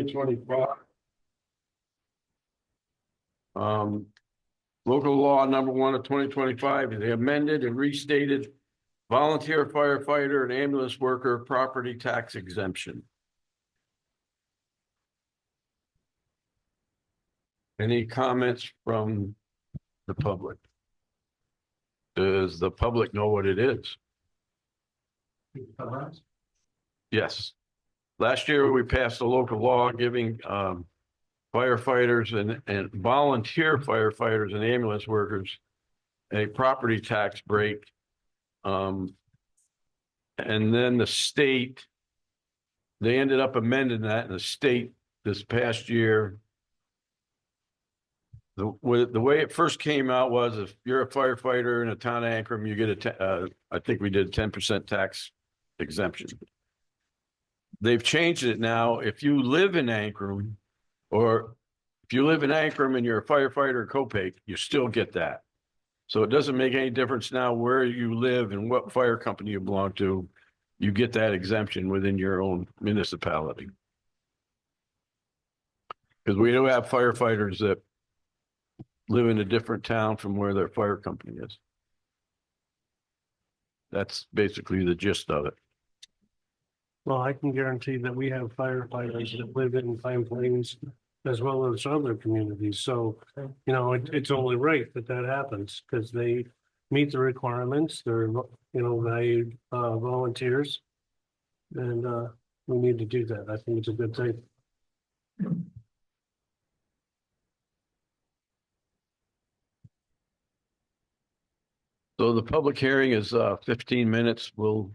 2025. Local law number 1 of 2025 is amended and restated volunteer firefighter and ambulance worker property tax exemption. Any comments from the public? Does the public know what it is? Yes. Last year, we passed a local law giving firefighters and volunteer firefighters and ambulance workers a property tax break. And then the state, they ended up amending that, and the state this past year, the way it first came out was if you're a firefighter in a town of Ankrum, you get I think we did 10% tax exemption. They've changed it now. If you live in Ankrum, or if you live in Ankrum and you're a firefighter or Copake, you still get that. So it doesn't make any difference now where you live and what fire company you belong to. You get that exemption within your own municipality. Because we do have firefighters that live in a different town from where their fire company is. That's basically the gist of it. Well, I can guarantee that we have firefighters that live in Pine Plains as well as other communities. So, you know, it's only right that that happens because they meet the requirements. They're, you know, valued volunteers. And we need to do that. I think it's a good thing. So the public hearing is 15 minutes. We'll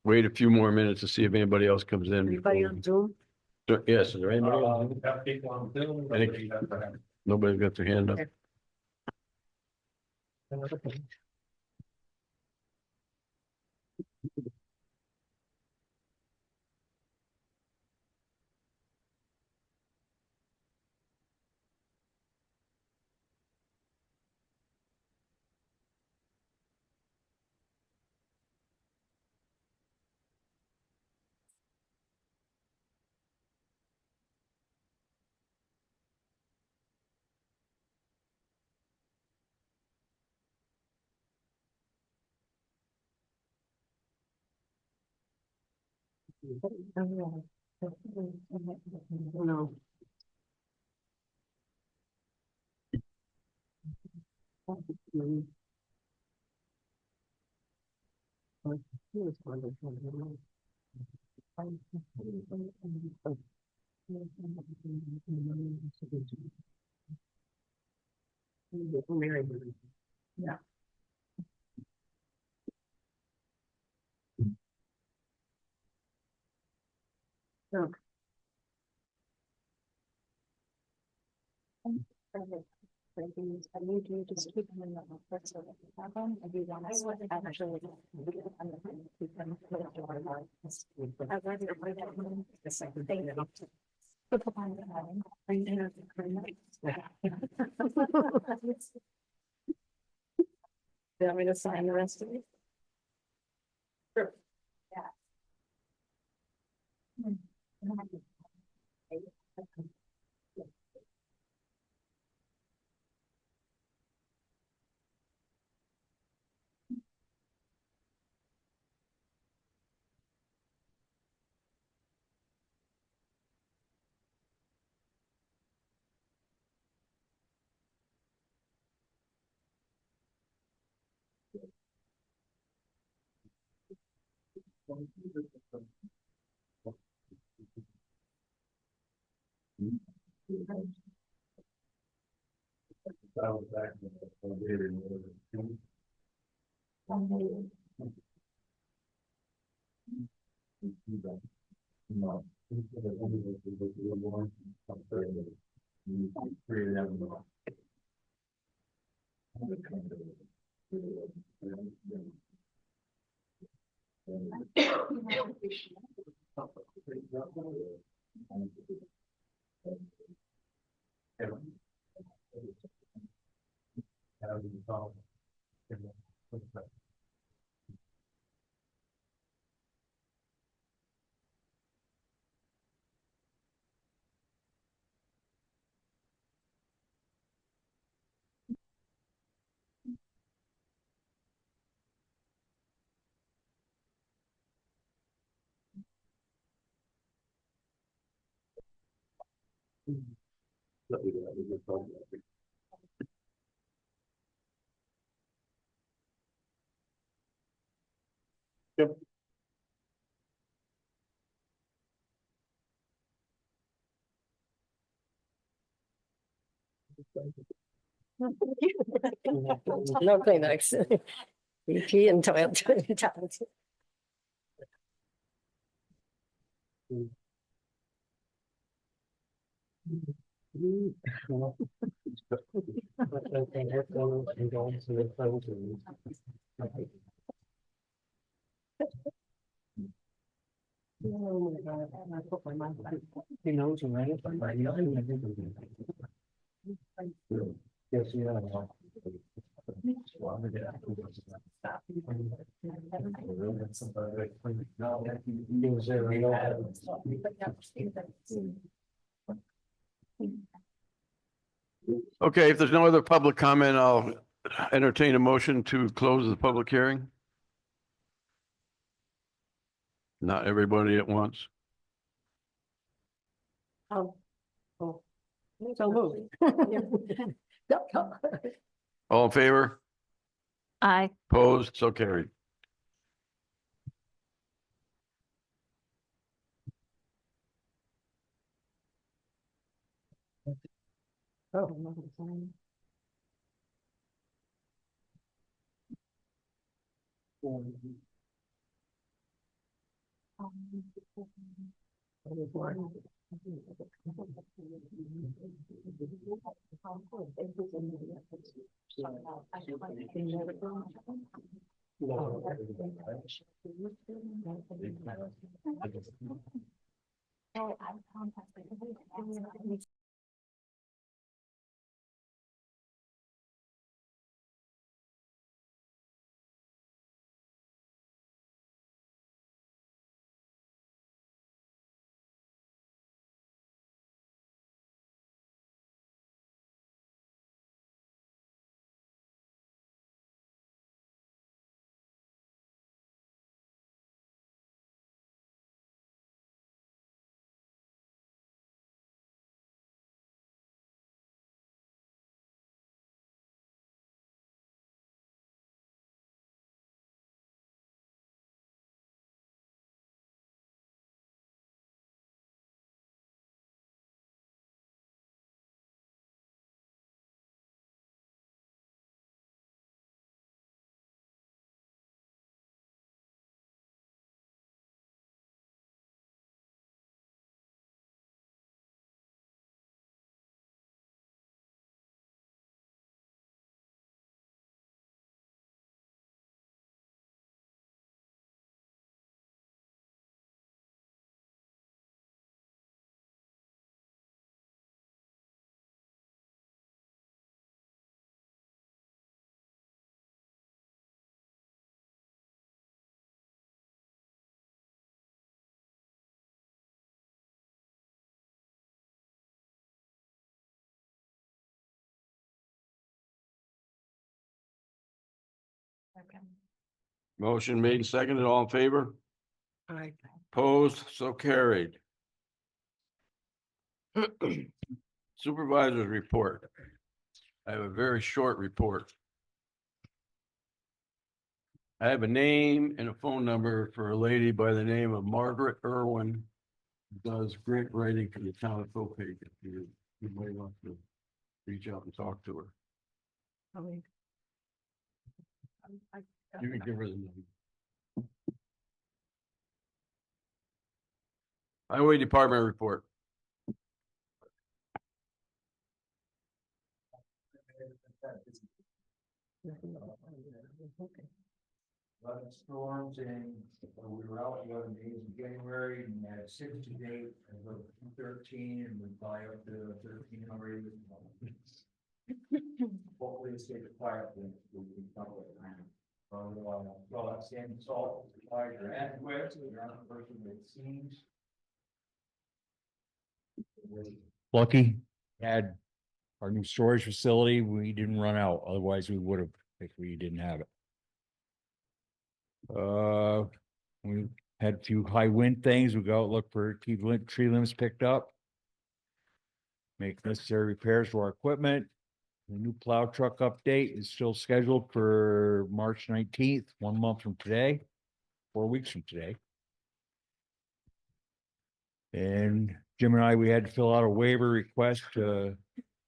wait a few more minutes to see if anybody else comes in. Anybody on Zoom? Yes, is there anybody on Zoom? Nobody's got their hand up. No. Yeah. Okay. I need you to keep them in the office so that you have them. If you want us to actually. I'd rather avoid that. The second thing. Put the line behind. Bring dinner to Korea. You want me to sign the rest of it? Sure. Yeah. Yep. No Kleenex. BP and toilet. He knows, right? Yes, yeah. He was there, right? Okay, if there's no other public comment, I'll entertain a motion to close the public hearing. Not everybody at once. So moved. All in favor? Aye. Opposed? So carried. Motion made and seconded. All in favor? Aye. Opposed? So carried. Supervisor's report. I have a very short report. I have a name and a phone number for a lady by the name of Margaret Irwin. Who does grant writing for the town of Topeka. If you might want to reach out and talk to her. You can give her the number. Highway Department report. A lot of storms and we were out 11 days in January and had 6 to date and we're 13 and we fly up to 13 already. Hopefully it stays quiet then we can cover it. Well, that sand and salt is required to add with, you're not the person that seems. Lucky had our new storage facility. We didn't run out. Otherwise we would have if we didn't have it. We had a few high wind things. We go out, look for tree limbs picked up. make necessary repairs to our equipment. The new plow truck update is still scheduled for March 19th, 1 month from today, 4 weeks from today. And Jim and I, we had to fill out a waiver request to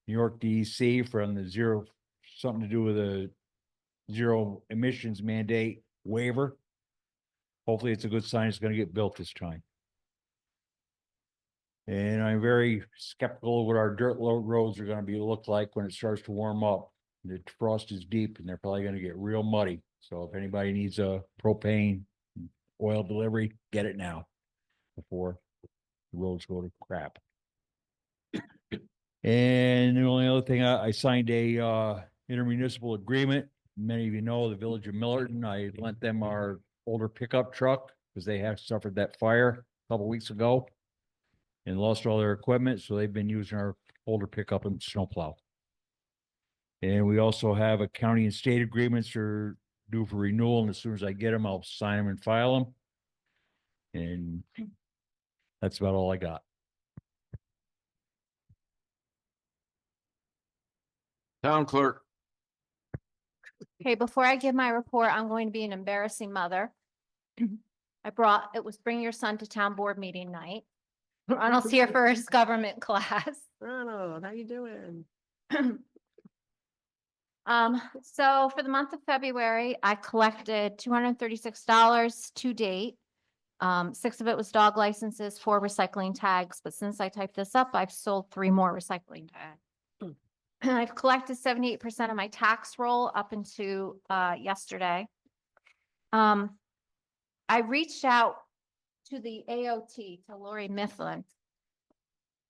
New York DEC from the zero, something to do with a zero emissions mandate waiver. Hopefully it's a good sign it's gonna get built this time. And I'm very skeptical of what our dirt roads are gonna look like when it starts to warm up. The frost is deep and they're probably gonna get real muddy. So if anybody needs a propane oil delivery, get it now before the roads go to crap. And the only other thing, I signed a intermunicipal agreement. Many of you know the Village of Millerton. I lent them our older pickup truck because they have suffered that fire a couple weeks ago and lost all their equipment. So they've been using our older pickup and snowplow. And we also have a county and state agreements are due for renewal. And as soon as I get them, I'll sign them and file them. And that's about all I got. Town clerk, Okay, before I give my report, I'm going to be an embarrassing mother. It was bring your son to town board meeting night. Ronald's here for his government class. Ronald, how you doing? So for the month of February, I collected $236 to date. 6 of it was dog licenses, 4 recycling tags, but since I typed this up, I've sold 3 more recycling tags. I've collected 78% of my tax roll up into yesterday. I reached out to the AOT, to Lori Mifflin,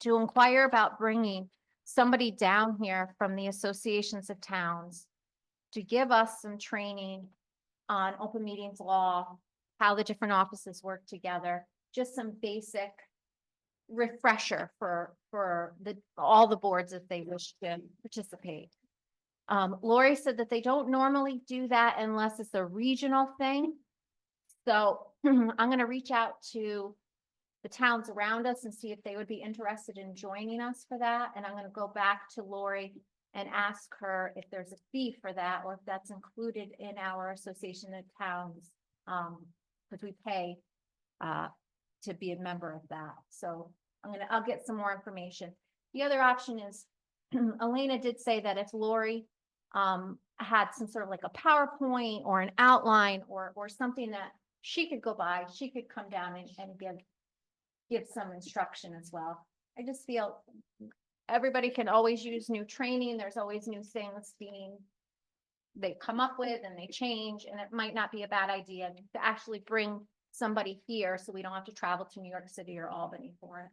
to inquire about bringing somebody down here from the associations of towns to give us some training on open meetings law, how the different offices work together, just some basic refresher for all the boards if they wish to participate. Lori said that they don't normally do that unless it's a regional thing. So I'm going to reach out to the towns around us and see if they would be interested in joining us for that. And I'm going to go back to Lori and ask her if there's a fee for that or if that's included in our association of towns. Because we pay to be a member of that. So I'll get some more information. The other option is Elena did say that if Lori had some sort of like a PowerPoint or an outline or something that she could go by, she could come down and give some instruction as well. I just feel everybody can always use new training. There's always new things they come up with and they change, and it might not be a bad idea to actually bring somebody here so we don't have to travel to New York City or Albany for it.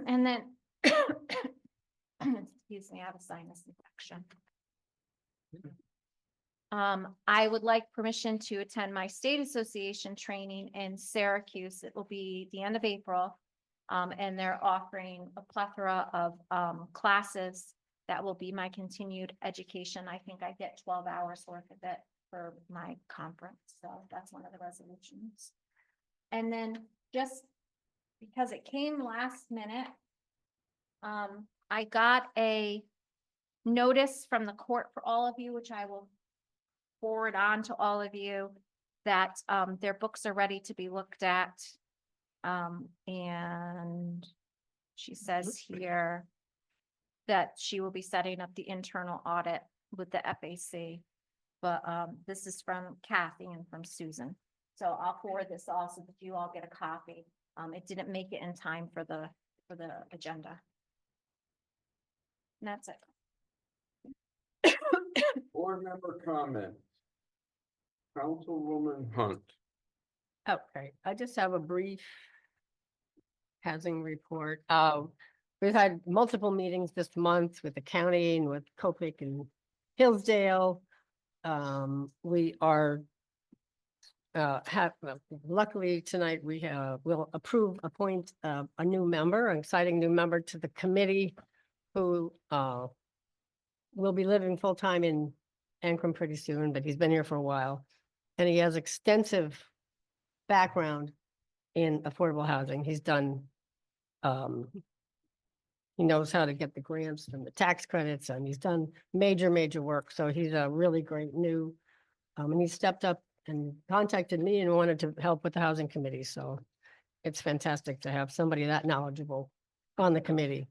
And then, excuse me, I have a sinus infection. I would like permission to attend my state association training in Syracuse. It will be the end of April. And they're offering a plethora of classes that will be my continued education. I think I get 12 hours worth of it for my conference. So that's one of the resolutions. And then just because it came last minute, I got a notice from the court for all of you, which I will forward on to all of you, that their books are ready to be looked at. And she says here that she will be setting up the internal audit with the FAC. But this is from Kathy and from Susan. So I'll forward this also that you all get a copy. It didn't make it in time for the agenda. And that's it. board member comment. Councilwoman Hunt. Okay, I just have a brief housing report. We've had multiple meetings this month with the county and with Copic and Hillsdale. We are luckily tonight we will appoint a new member, an exciting new member to the committee who will be living full-time in Ancrum pretty soon, but he's been here for a while. And he has extensive background in affordable housing. He's done, he knows how to get the grants and the tax credits, and he's done major work. So he's a really great new, and he stepped up and contacted me and wanted to help with the housing committee. So it's fantastic to have somebody that knowledgeable on the committee.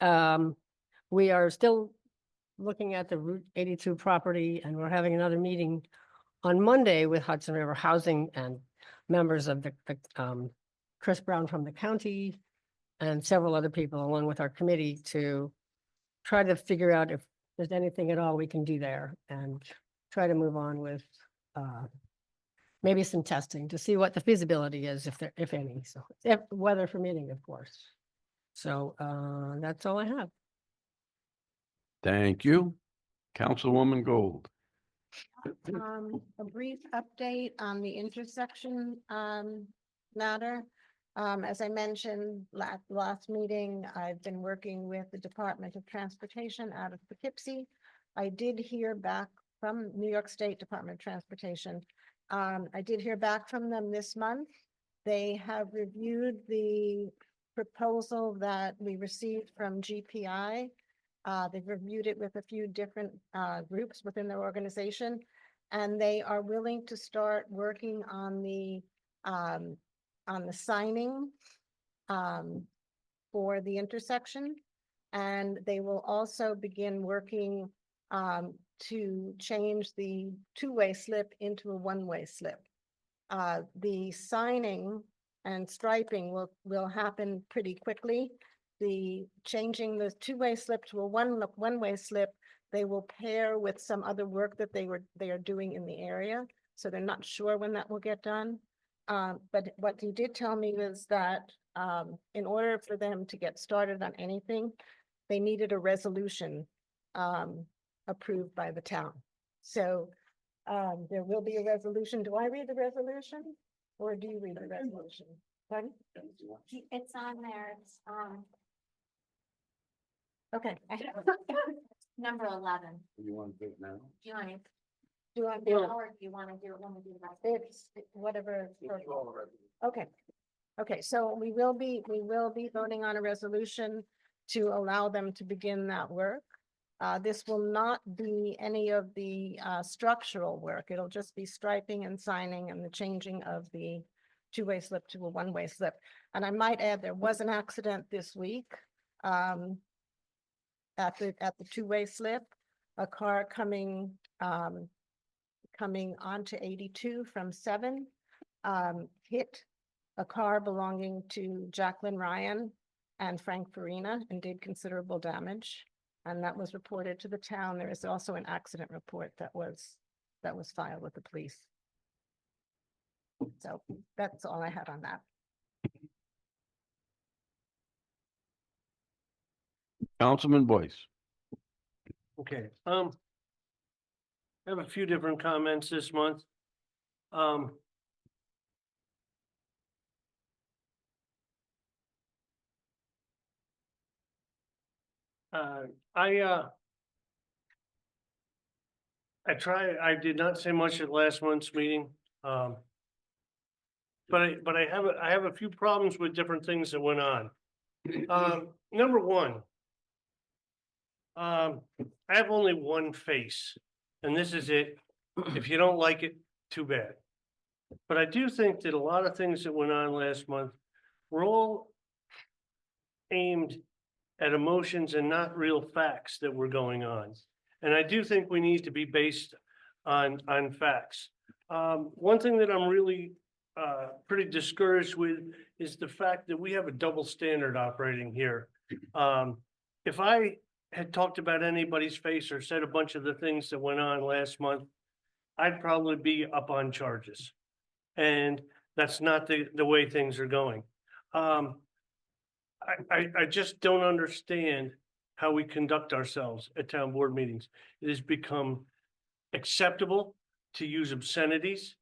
We are still looking at the Route 82 property, and we're having another meeting on Monday with Hudson River Housing and members of the Chris Brown from the county and several other people along with our committee to try to figure out if there's anything at all we can do there and try to move on with maybe some testing to see what the feasibility is, if any. So if weather permitting, of course. So that's all I have. Thank you. Councilwoman Gold. A brief update on the intersection matter. As I mentioned last meeting, I've been working with the Department of Transportation out of Poughkeepsie. I did hear back from New York State Department of Transportation. I did hear back from them this month. They have reviewed the proposal that we received from GPI. They've reviewed it with a few different groups within their organization, and they are willing to start working on the signing for the intersection. And they will also begin working to change the two-way slip into a one-way slip. The signing and striping will happen pretty quickly. The changing the two-way slip to a one-way slip, they will pair with some other work that they are doing in the area. So they're not sure when that will get done. But what he did tell me was that in order for them to get started on anything, they needed a resolution approved by the town. So there will be a resolution. Do I read the resolution or do you read the resolution? Pardon? It's on there. It's Okay. number 11. You want to do it now? Do you want to Do I, do it or do you want to do it when we do the rest? it's whatever. Okay. Okay, so we will be voting on a resolution to allow them to begin that work. This will not be any of the structural work. It'll just be striping and signing and the changing of the two-way slip to a one-way slip. And I might add, there was an accident this week at the two-way slip. A car coming onto 82 from 7 hit a car belonging to Jacqueline Ryan and Frank Farina and did considerable damage. And that was reported to the town. There is also an accident report that was filed with the police. So that's all I had on that. Councilman Boyce. Okay, I have a few different comments this month. I did not say much at last month's meeting. But I have a few problems with different things that went on. Number one, I have only one face, and this is it. If you don't like it, too bad. But I do think that a lot of things that went on last month were all aimed at emotions and not real facts that were going on. And I do think we need to be based on facts. One thing that I'm really pretty discouraged with is the fact that we have a double standard operating here. If I had talked about anybody's face or said a bunch of the things that went on last month, I'd probably be up on charges. And that's not the way things are going. I just don't understand how we conduct ourselves at town board meetings. It has become acceptable to use obscenities.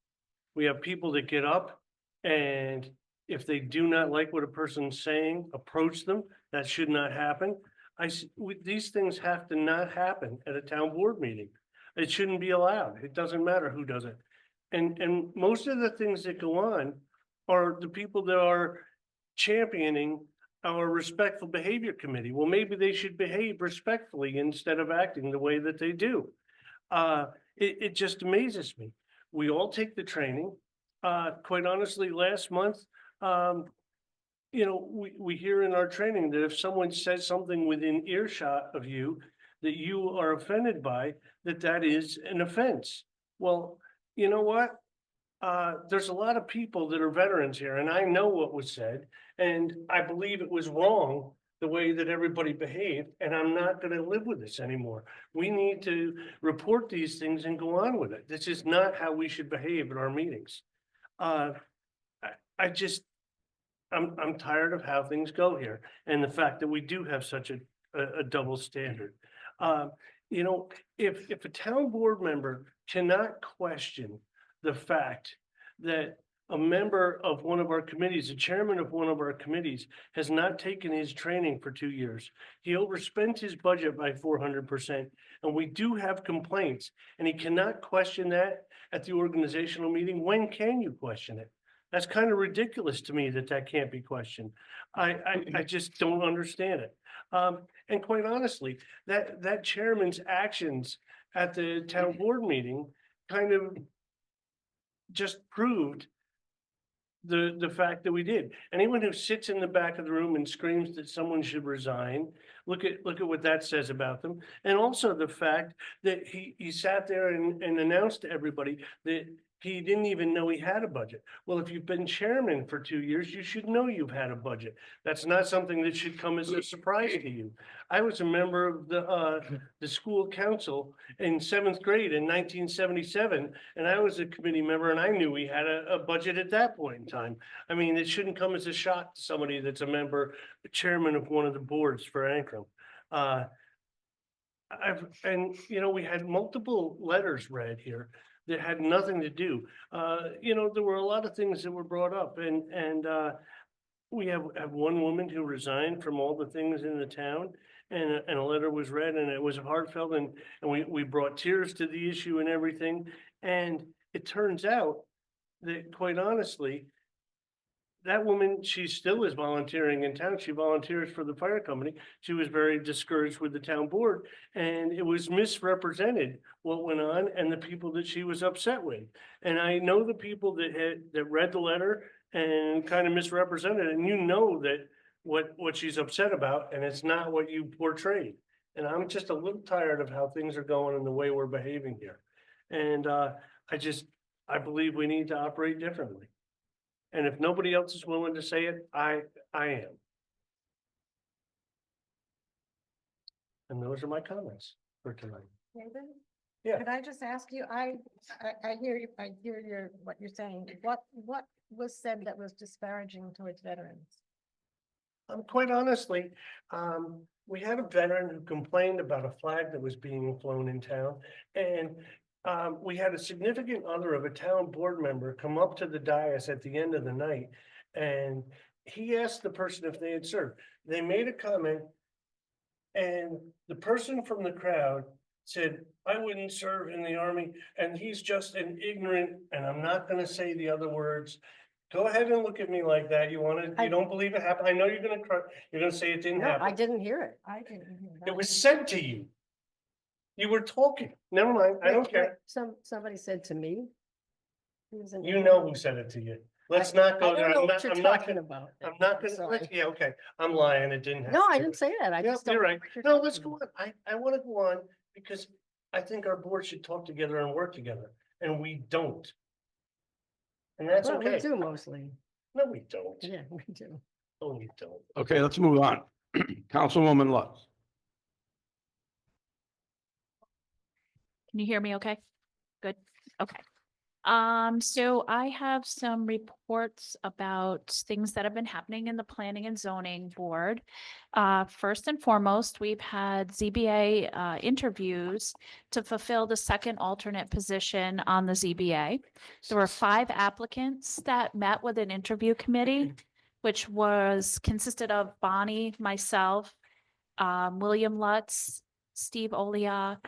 We have people that get up and if they do not like what a person's saying, approach them. That should not happen. These things have to not happen at a town board meeting. It shouldn't be allowed. It doesn't matter who does it. And most of the things that go on are the people that are championing our respectful behavior committee. Well, maybe they should behave respectfully instead of acting the way that they do. It just amazes me. We all take the training. Quite honestly, last month, we hear in our training that if someone says something within earshot of you that you are offended by, that is an offense. Well, you know what? There's a lot of people that are veterans here, and I know what was said, and I believe it was wrong the way that everybody behaved, and I'm not gonna live with this anymore. We need to report these things and go on with it. This is not how we should behave at our meetings. I just, I'm tired of how things go here, and the fact that we do have such a double standard. If a town board member cannot question the fact that a member of one of our committees, the chairman of one of our committees, has not taken his training for 2 years. He overspent his budget by 400%, and we do have complaints, and he cannot question that at the organizational meeting. When can you question it? That's kind of ridiculous to me that can't be questioned. I just don't understand it. And quite honestly, that chairman's actions at the town board meeting kind of just proved the fact that we did. Anyone who sits in the back of the room and screams that someone should resign, look at what that says about them. And also the fact that he sat there and announced to everybody that he didn't even know he had a budget. Well, if you've been chairman for 2 years, you should know you've had a budget. That's not something that should come as a surprise to you. I was a member of the school council in 7th grade in 1977, and I was a committee member, and I knew we had a budget at that point in time. I mean, it shouldn't come as a shock to somebody that's a member, chairman of one of the boards for Ankrum. We had multiple letters read here that had nothing to do. There were a lot of things that were brought up, and we have one woman who resigned from all the things in the town, and a letter was read, and it was heartfelt, and we brought tears to the issue and everything. And it turns out that, quite honestly, that woman, she still is volunteering in town. She volunteers for the fire company. She was very discouraged with the town board, and it was misrepresented what went on and the people that she was upset with. And I know the people that read the letter and kind of misrepresented it, and that what she's upset about, and it's not what you portrayed. And I'm just a little tired of how things are going and the way we're behaving here. And I believe we need to operate differently. And if nobody else is willing to say it, I am. And those are my comments for tonight. David? Yeah. Could I just ask you, I hear you, what you're saying. What was said that was disparaging towards veterans? Quite honestly, we had a veteran who complained about a flag that was being flown in town, and we had a significant other of a town board member come up to the dais at the end of the night, and he asked the person if they had served. They made a comment, and the person from the crowd said, "I wouldn't serve in the Army," and he's just an ignorant, and I'm not going to say the other words. Go ahead and look at me like that. You don't believe it happened. I know you're going to cry. You're going to say it didn't No, happen. I didn't hear it. I didn't hear that. It was said to you. You were talking. Never mind. I don't Wait, care. Somebody said to me. He was an You idiot. know who said it to you. Let's not go I there. don't know I'm what not, you're I'm not talking gonna, about. I'm not I'm gonna, sorry. yeah, okay. I'm lying. It didn't happen. No, I didn't say that. I Yeah, just don't. you're know right. what you're No, let's talking go on. I want to go on because I think our board should talk together and work together, and we don't. And that's about. Well, we okay. do mostly. No, we don't. Yeah, we do. Oh, you don't. Okay, let's move on. Councilwoman Lutz. Can you hear me okay? Good, okay. So I have some reports about things that have been happening in the Planning and Zoning Board. First and foremost, we've had ZBA interviews to fulfill the second alternate position on the ZBA. There were 5 applicants that met with an interview committee, which consisted of Bonnie, myself, William Lutz, Steve Olia,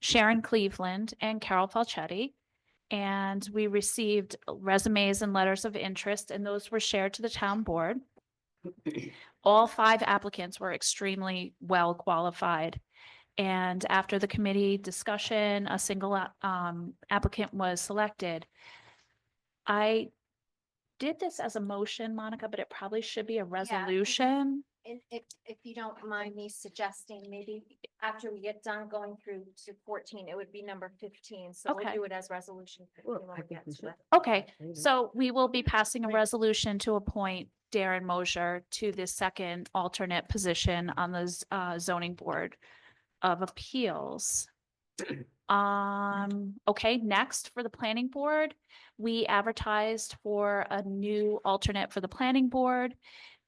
Sharon Cleveland, and Carol Falchetti. And we received resumes and letters of interest, and those were shared to the town board. All 5 applicants were extremely well qualified. And after the committee discussion, a single applicant was selected. I did this as a motion, Monica, but it probably should be a resolution. If you don't mind me suggesting, maybe after we get done going through to 14, it would be number 15. So we'll Okay. do it as resolution 15 Well, when I we think get we to should. it. Okay, Maybe. so we will be passing a resolution to appoint Darren Mosher to the second alternate position on the zoning board of appeals. Okay, next for the planning board, we advertised for a new alternate for the planning board.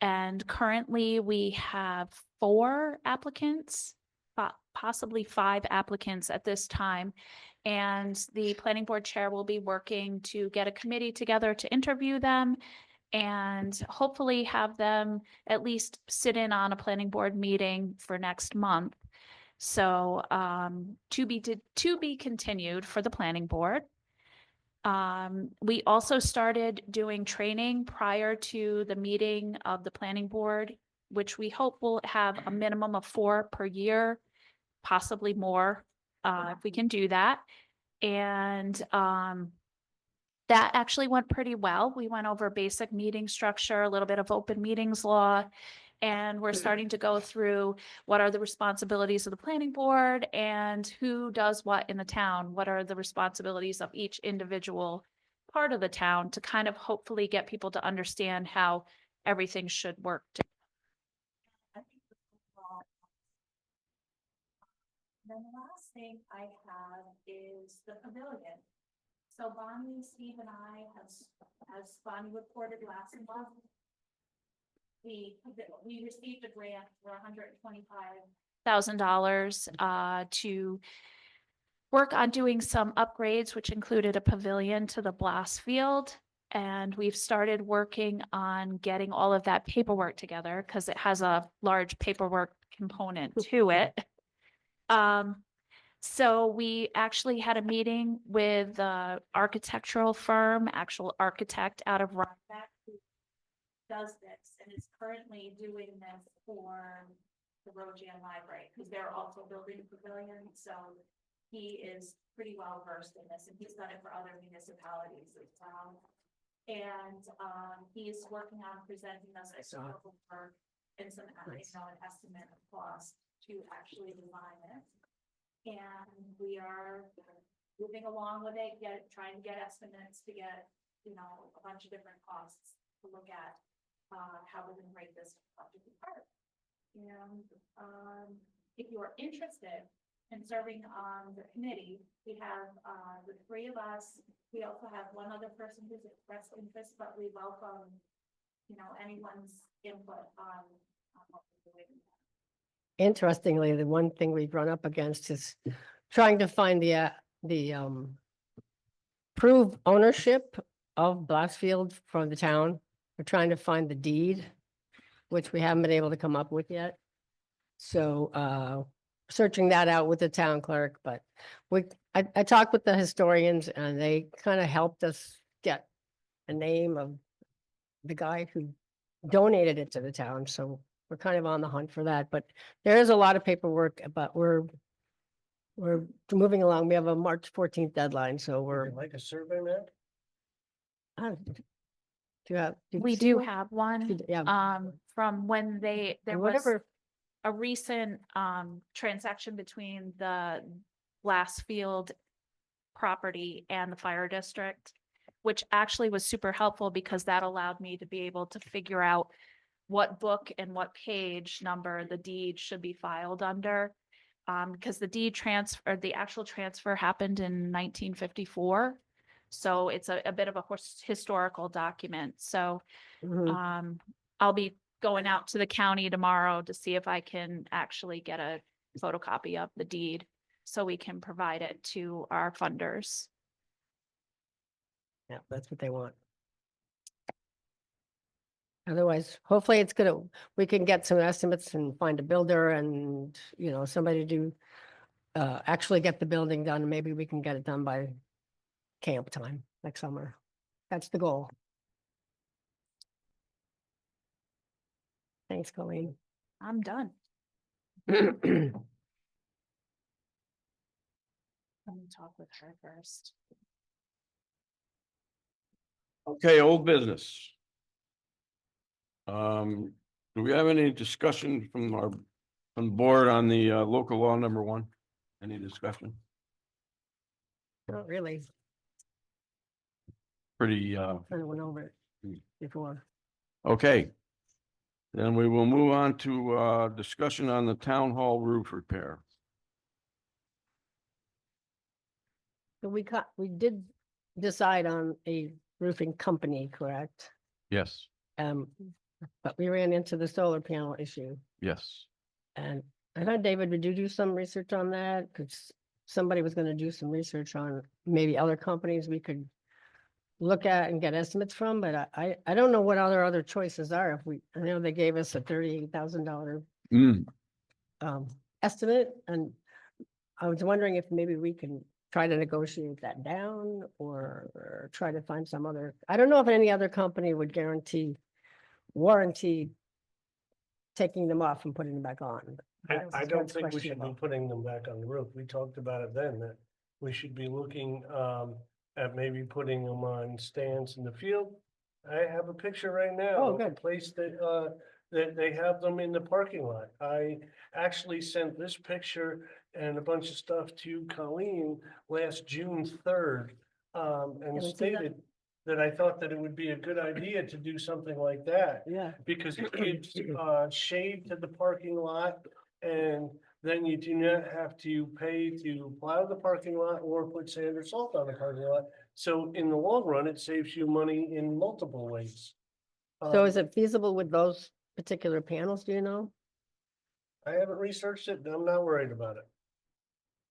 And currently we have 4 applicants, possibly 5 applicants at this time. And the planning board chair will be working to get a committee together to interview them and hopefully have them at least sit in on a planning board meeting for next month. So to be continued for the planning board. We also started doing training prior to the meeting of the planning board, which we hope will have a minimum of 4 per year, possibly more, if we can do that. And that actually went pretty well. We went over basic meeting structure, a little bit of open meetings law, and we're starting to go through what are the responsibilities of the planning board and who does what in the town? What are the responsibilities of each individual part of the town to kind of hopefully get people to understand how everything should work. Then the last thing I have is the pavilion. So Bonnie, Steve and I as Bonnie reported last month, we received a grant for $125,000 to work on doing some upgrades, which included a pavilion to the blast field. And we've started working on getting all of that paperwork together because it has a large paperwork component to it. So we actually had a meeting with the architectural firm, actual architect out of Rhinebeck who does this and is currently doing this for the Rojan Library because they're also building a pavilion. So he is pretty well versed in this and he's done it for other municipalities as well. And he's working on presenting us a scope of work and some, an estimate of cost to actually design it. And we are moving along with it, trying to get estimates to get, a bunch of different costs to look at how we're gonna break this project apart. And if you are interested in serving on the committee, we have the 3 of us. We also have one other person who's expressed interest, but we welcome, anyone's input on what we're doing. Interestingly, the one thing we've run up against is trying to find the prove ownership of Blasfield from the town. We're trying to find the deed, which we haven't been able to come up with yet. So searching that out with the town clerk, but I talked with the historians and they kind of helped us get a name of the guy who donated it to the town. So we're kind of on the hunt for that, but there is a lot of paperwork, but we're moving along. We have a March 14th deadline, so we're. Like a survey map? We do have one, Yeah. from when there And was whatever, a recent, transaction between the Glassfield property and the fire district, which actually was super helpful because that allowed me to be able to figure out what book and what page number the deed should be filed under. Because the deed transfer, the actual transfer happened in 1954. So it's a bit of a historical document. So mhm. I'll be going out to the county tomorrow to see if I can actually get a photocopy of the deed so we can provide it to our funders. Yeah, that's what they want. Otherwise, hopefully it's we can get some estimates and find a builder and, somebody to actually get the building done. Maybe we can get it done by camp time next summer. That's the goal. Thanks, Colleen. I'm done. Well, Let me talk with her first. Okay, old business. Do we have any discussion from the board on the local law number 1? Any discussion? not really. Pretty, Kind of went over it Hmm. before. okay. Then we will move on to discussion on the town hall roof repair. So we did decide on a roofing company, correct? Yes, But we ran into the solar panel issue. yes. And I thought, David, would you do some research on that? Because somebody was gonna do some research on maybe other companies we could look at and get estimates from, but I don't know what other choices are. If I know they gave us a $38,000 Mm, estimate, and I was wondering if maybe we can try to negotiate that down or try to find some other, I don't know if any other company would warranty taking them off and putting them back on. That's I don't think we should be questionable. putting them back on the roof. We talked about it then, that we should be looking at maybe putting them on stands in the field. I have a picture right now. Oh, of a good. place that they have them in the parking lot. I actually sent this picture and a bunch of stuff to Colleen last June 3rd. And Can we see that? stated that I thought that it would be a good idea to do something like that. Yeah. Because it gives shade to the parking lot, and then you do not have to pay to plow the parking lot or put sand or salt on the parking lot. So in the long run, it saves you money in multiple ways. So is it feasible with those particular panels, do you know? I haven't researched it, and I'm not worried about it.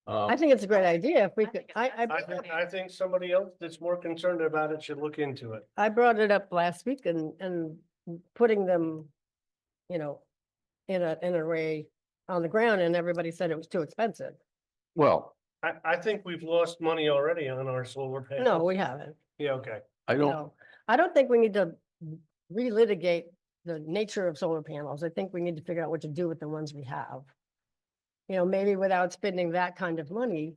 I think it's a great idea. If we could, I think somebody else that's more concerned about it should look into it. I brought it up last week and putting them, you know, in an array on the ground, and everybody said it was too expensive. well, I think we've lost money already on our solar panels. No, we haven't. Yeah, okay. I don't, No, I don't think we need to relitigate the nature of solar panels. I think we need to figure out what to do with the ones we have. You know, maybe without spending that kind of money,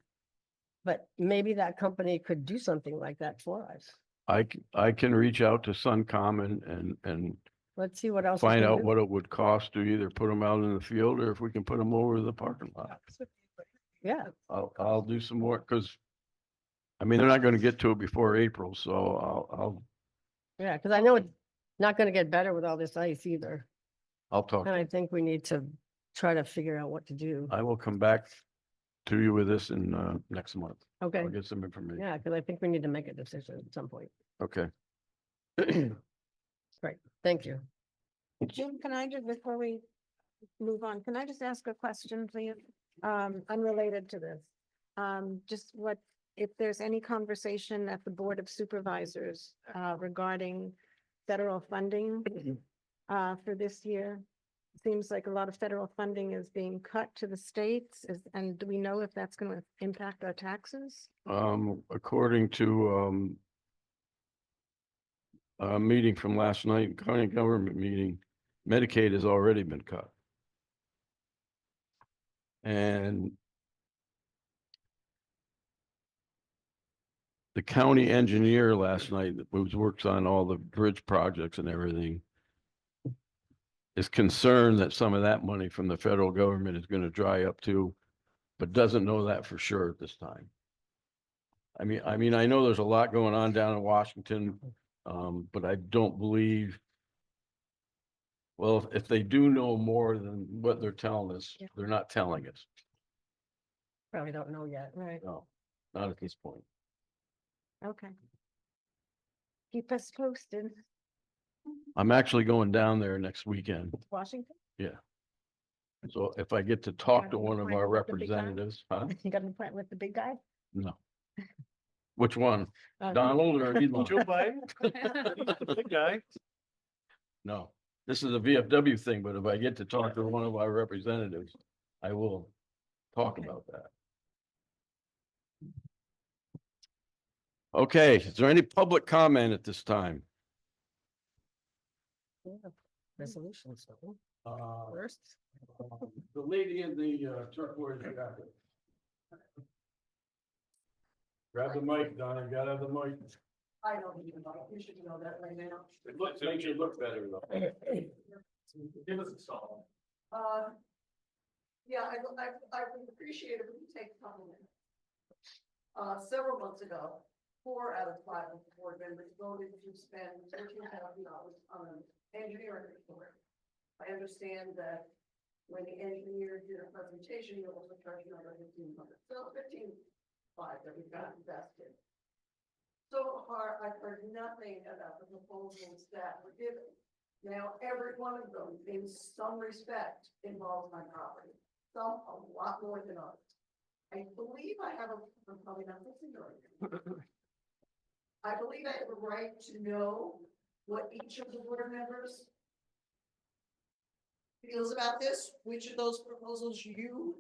but maybe that company could do something like that for us. I can reach out to Suncom and Let's see what else. is find gonna out do. what it would cost to either put them out in the field or if we can put them over the parking lot. Yeah, I'll do some more, because I mean, they're not gonna get to it before April, so yeah, because I know it's not gonna get better with all this ice either. I'll talk. And I think we need to try to figure out what to do. I will come back to you with this in next month. Okay, I'll get some information. yeah, because I think we need to make a decision at some point. Okay. Great, thank you. Jim, can I just, before we move on, can I just ask a question, please? Unrelated to this. Just what, if there's any conversation at the Board of Supervisors, regarding federal funding, for this year? Seems like a lot of federal funding is being cut to the states, and do we know if that's gonna impact our taxes? According to a meeting from last night, county government meeting, Medicaid has already been cut. And the county engineer last night, who works on all the bridge projects and everything, is concerned that some of that money from the federal government is going to dry up too, but doesn't know that for sure at this time. I mean, I know there's a lot going on down in Washington, but I don't believe. Well, if they do know more than what they're telling us, Yeah. they're not telling us. Probably don't know yet. Right, No, not at this point. okay. Keep us posted. I'm actually going down there next weekend. Washington? So if I get to talk Got to an one of appointment our with the big guy? representatives, huh? You got an appointment with the big guy? No. Which one? Uh, Donald or Elon? Joe Biden? He's the big guy. No, this is a VFW thing, but if I get to talk to one of our representatives, I will talk Okay. about that. Okay, is there any public comment at this time? Resolutions. First. The lady in the turquoise jacket. Grab the mic, Donna, gotta have the mic. I don't even know, you should know that right now. It looks, makes you look better though. Give us a song. Yeah, I would appreciate it if you take a couple minutes. Several months ago, 4 out of 5 of the board members voted to spend $13,000 on an engineering report. I understand that when the engineer did a presentation, you also charged another $1,500, so $15,500 that we got invested. So far, I've heard nothing about the proposals that were given. Now, every one of them, in some respect, involves my property, some a lot more than others. I believe I have I'm probably not listening to it. I believe I have a right to know what each of the board members feels about this, which of those proposals you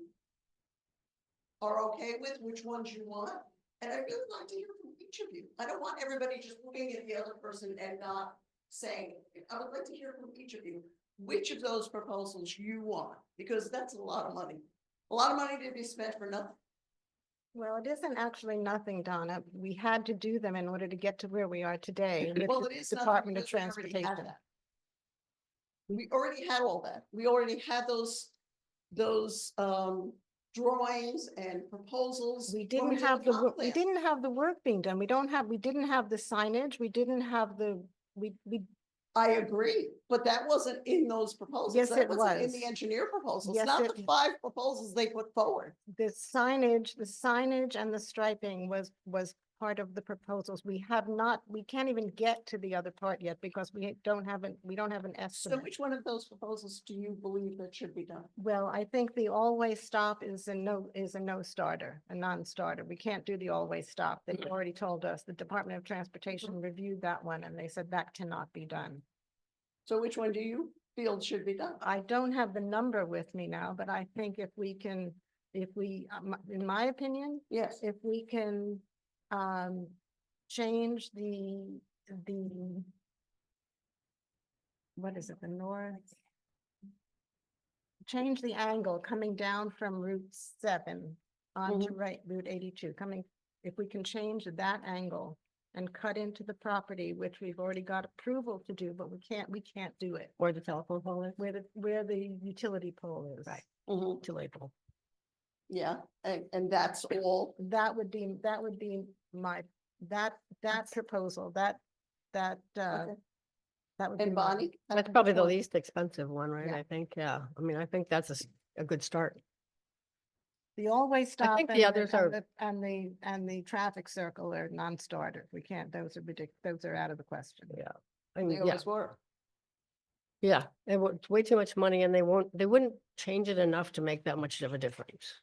are okay with, which ones you want. And I'd really like to hear from each of you. I don't want everybody just looking at the other person and not saying, I would like to hear from each of you, which of those proposals you want, because that's a lot of money. A lot of money to be spent for nothing. Well, it isn't actually nothing, Donna. We had to do them in order to get to where we are today with Well, the it is nothing Department of because we already had Transportation. that. We already had all that. We already had those drawings and proposals. We when didn't did have the, comp we plan. didn't have the work being done. We didn't have the signage. We didn't have the, we, I agree, but that wasn't in those proposals. Yes, That it wasn't in was. the engineer proposals, Yes, not it- the 5 proposals they put forward. the signage and the striping was part of the proposals. We can't even get to the other part yet because we don't have an So estimate. which one of those proposals do you believe that should be done? Well, I think the always stop is a no starter, a non-starter. We can't do the always stop. They've already told us, the Department of Transportation reviewed that one and they said that cannot be done. So which one do you feel should be done? I don't have the number with me now, but I think if we, in my opinion, Yes, if we can, change the, what is it, the north? Change the angle coming down from Route 7 onto Route 82, if we can change that angle and cut into the property, which we've already got approval to do, but we can't do it. Where the telephone pole is. Where the utility pole is. Right. mhm, Utility pole. yeah, and that's all. That would be my, that proposal, that Okay. would be. And mine. Bonnie? That's probably the one. least expensive one, right? Yeah. I think, yeah. I mean, I think that's a good start. The always stop think and the others are- and the traffic circle are non-starter. We can't, those are those are out of the question. Yeah. I They mean, yeah, always were. yeah. It's way too much money and they wouldn't change it enough to make that much of a difference.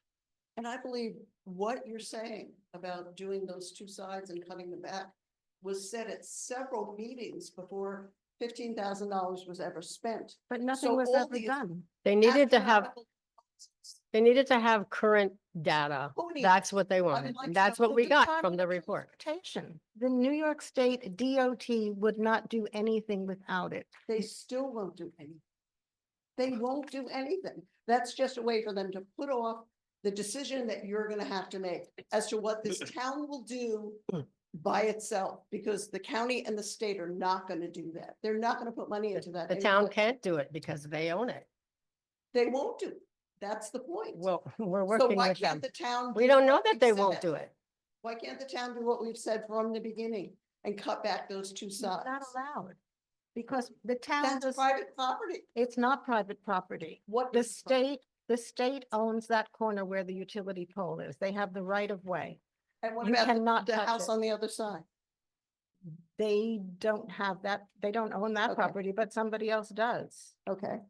And I believe what you're saying about doing those 2 sides and cutting them back was said at several meetings before $15,000 was ever spent. But nothing So was all ever these done. They needed to have, Astronomical costs. they needed to have current data. Who needs That's it? what they would wanted. like And to that's know what who we the got Department from the of report. Transportation. The New York State DOT would not do anything without it. They still won't do anything. They won't do anything. That's just a way for them to put off the decision that you're gonna have to make as to what this town will do by itself, because the county and the state are not gonna do that. They're not gonna put money into that. The town anyway. can't do it because they own it. They won't do. it. That's the point. Well, we're So working why with them. can't the town? We do don't know what that we've they won't said? do it. Why can't the town do what we've said from the beginning and cut back those 2 It's sides? not allowed. Because the town, That's private property. it's not private property. What The is pri- state owns that corner where the utility pole is. They have the right of way. And what you about cannot the touch house it. on the other side? They don't have that, they don't own that Okay. property, but somebody else does. Okay.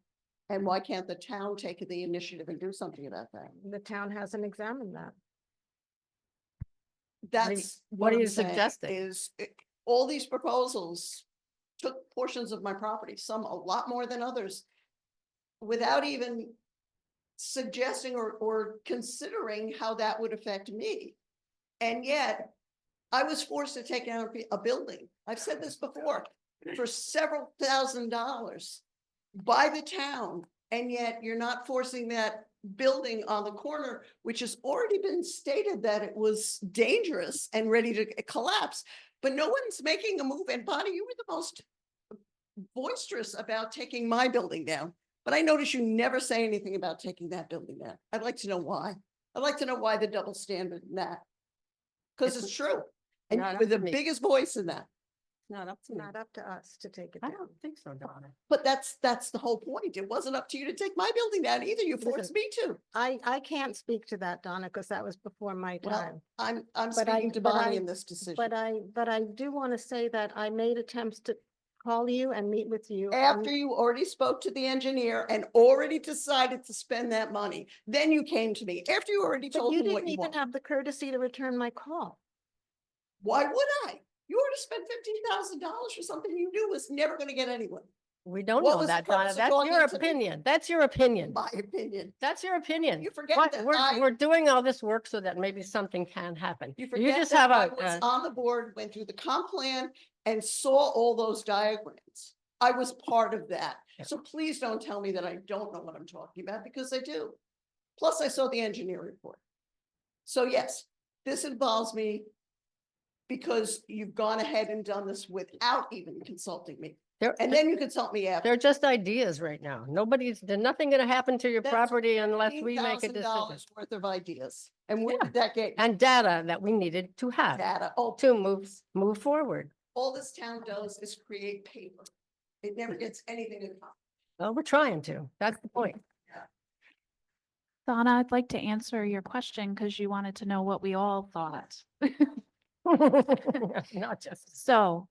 And why can't the town take the initiative and do something about that? The town hasn't examined that. That's what are I'm you saying suggesting? Is all these proposals took portions of my property, some a lot more than others, without even suggesting or considering how that would affect me. And yet I was forced to take down a building. I've said this before, for several $1,000s by the town. And yet you're not forcing that building on the corner, which has already been stated that it was dangerous and ready to collapse. But no one's making a move. And Bonnie, you were the most boisterous about taking my building down. But I noticed you never say anything about taking that building down. I'd like to know why. I'd like to know why the double standard in that. Because it's true. And Not you up were the to me. biggest voice in that. Not up to me. Not up to us to take it I down. don't think so, Donna. But that's the whole point. It wasn't up to you to take my building down either. You forced Listen, me to. I can't speak to that, Donna, because that was before my time. Well, I'm But I- speaking to but Bonnie I- in this decision. But I do want to say that I made attempts to call you and meet with you. After you already spoke to the engineer and already decided to spend that money, then you came to me. After you already But told you me what didn't you even want. have the courtesy to return my call. Why would I? You already spent $15,000 for something you knew was never going to get anywhere. We don't What know was the that, Donna. purpose of That's talking your to me? opinion. That's your opinion. My opinion. That's your opinion. You forget What- that We're doing all this work so that maybe something can happen. You You forget just that have I a, was on the board, went through the comp plan and saw all those diagrams. I was part of that. Yeah. So please don't tell me that I don't know what I'm talking about because I do. Plus I saw the engineer report. So yes, this involves me because you've gone ahead and done this without even consulting me. they're, And then you consult me after. they're just ideas right now. There's nothing gonna happen to your That's property unless we make a decision. $15,000 worth of ideas. And where Yeah. did that get? And data that we needed to have Data. Oh, to move forward. all this town does is create paper. It never gets anything accomplished. Well, we're trying to. That's the point. Donna, I'd like to answer your question because you wanted to know what we all thought. Not just. So,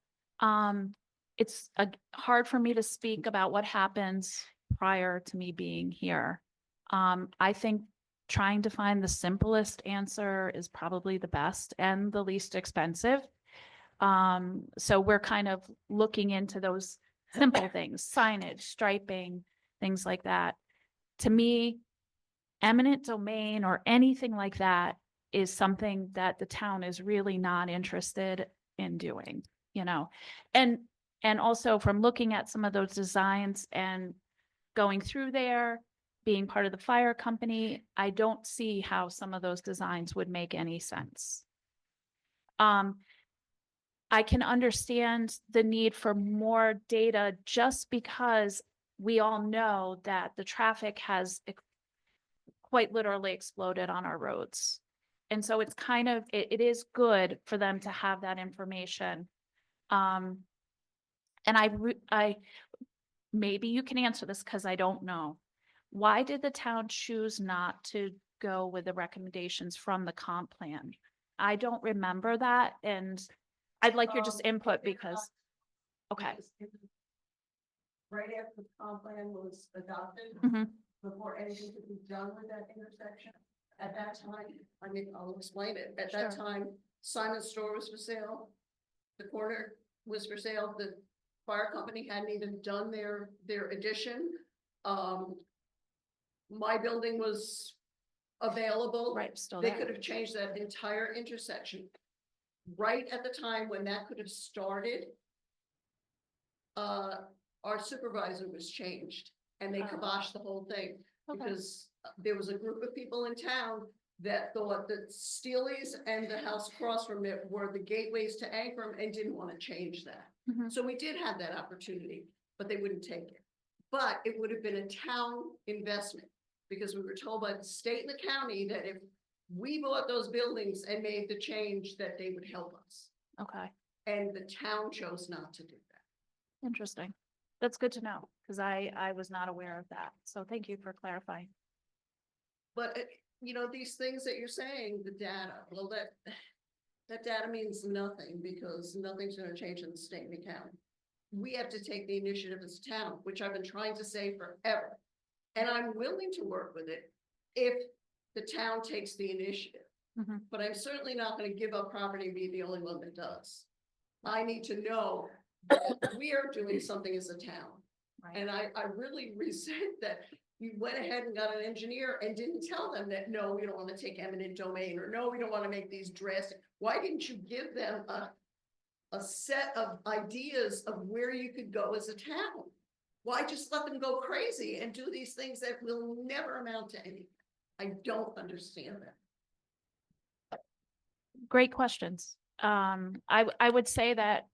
it's hard for me to speak about what happens prior to me being here. I think trying to find the simplest answer is probably the best and the least expensive. So we're kind of looking into those simple things, signage, striping, things like that. To me, eminent domain or anything like that is something that the town is really not interested in doing, you know? And also from looking at some of those designs and going through there, being part of the fire company, I don't see how some of those designs would make any sense. I can understand the need for more data just because we all know that the traffic has quite literally exploded on our roads. And so it's kind of, it is good for them to have that information. And I, maybe you can answer this because I don't know. Why did the town choose not to go with the recommendations from the comp plan? I don't remember that, and I'd like your just input because, okay. Right after the comp plan was adopted, Mhm. before anything could be done with that intersection. At that time, I mean, I'll explain it. At that Sure. time, Simon's store was for sale. The corner was for sale. The fire company hadn't even done their addition. My building was available. Right, still They there. could have changed that entire intersection. Right at the time when that could have started, our supervisor was changed and they Oh. kiboshed the whole thing. Okay. Because there was a group of people in town that thought that Steely's and the house across from it were the gateways to Ankrum and didn't want to change that. Mhm. So we did have that opportunity, but they wouldn't take it. But it would have been a town investment because we were told by the state and the county that if we bought those buildings and made the change, that they would help us. Okay, And the town chose not to do that. interesting. That's good to know because I was not aware of that. So thank you for clarifying. But, you know, these things that you're saying, the data, well, that data means nothing because nothing's gonna change in the state and the county. We have to take the initiative as a town, which I've been trying to say forever. And I'm willing to work with it if the town takes the initiative. Mhm. But I'm certainly not gonna give up property and be the only one that does. I need to know that we are doing something as a town. Right. And I really resent that you went ahead and got an engineer and didn't tell them that, no, we don't want to take eminent domain, or no, we don't want to make these drastic. Why didn't you give them a set of ideas of where you could go as a town? Why just let them go crazy and do these things that will never amount to anything? I don't understand that. Great questions. I would say that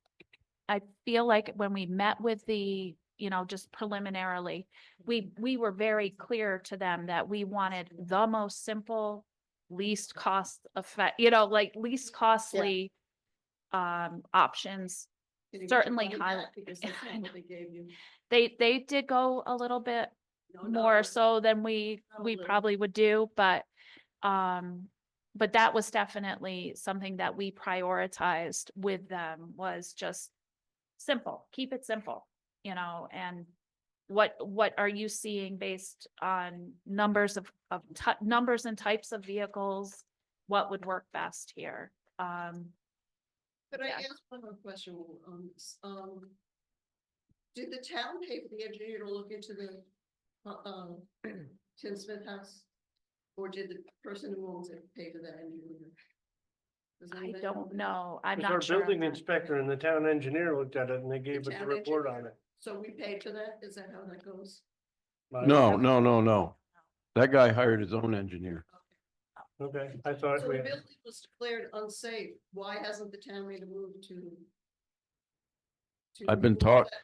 I feel like when we met with the, just preliminarily, we were very clear to them that we wanted the most simple, least cost effect, like least costly options. Can you get your Certainly money highlight- back? Because that's I not know. what they gave you. They did go a little bit No, more no. so than we Probably. probably would do, but that was definitely something that we prioritized with them, was just simple, keep it simple, and what are you seeing based on numbers of numbers and types of vehicles? What would work best here? Could I Yeah. ask one more question on this? Did the town pay for the engineer to look into the, Tim Smith house? Or did the person who owns it pay for that engineer? Does I anybody don't know? know. I'm Because our not sure. on building that. inspector and the town engineer looked at it and they gave us a town report engineer? on it. So we paid for that? Is that how that goes? No. That guy hired his own engineer. Okay, I thought So we, the building was declared unsafe. Why hasn't the town made a move to? I've been remove talk- that?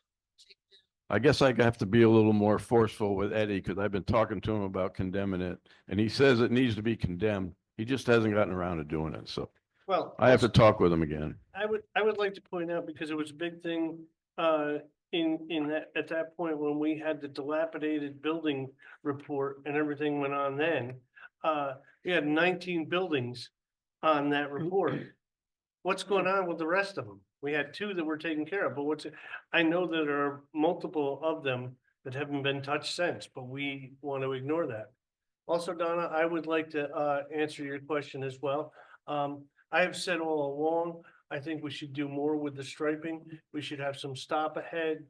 I guess I have to be a little more forceful with Eddie because I've been talking to him about condemning it. And he says it needs to be condemned. He just hasn't gotten around to doing it. So well. I have to also- talk with him again. I would like to point out, because it was a big thing, in that, at that point when we had the dilapidated building report and everything went on then, we had 19 buildings on that report. What's going on with the rest of them? We had 2 that were taken care of, but I know that there are multiple of them that haven't been touched since, but we want to ignore that. Also, Donna, I would like to, answer your question as well. I have said all along, I think we should do more with the striping. We should have some stop ahead,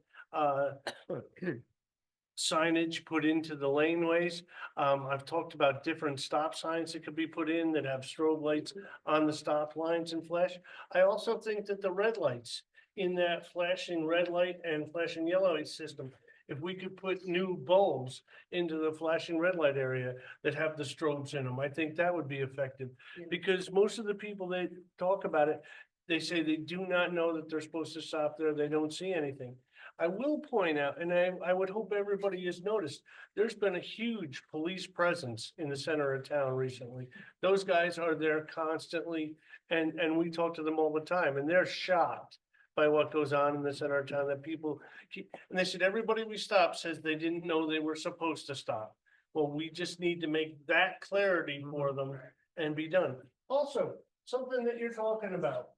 signage put into the laneways. I've talked about different stop signs that could be put in that have strobe lights on the stop lines and flash. I also think that the red lights in that flashing red light and flashing yellow light system, if we could put new bulbs into the flashing red light area that have the strobes in them, I think that would be effective. Yeah. Because most of the people that talk about it, they say they do not know that they're supposed to stop there. They don't see anything. I will point out, and I would hope everybody has noticed, there's been a huge police presence in the center of town recently. Those guys are there constantly, and we talk to them all the time, and they're shocked by what goes on in the center of town, that people keep, and they said, everybody we stop says they didn't know they were supposed to stop. Well, we just need to make that clarity for them and be done. Also, something that you're talking about.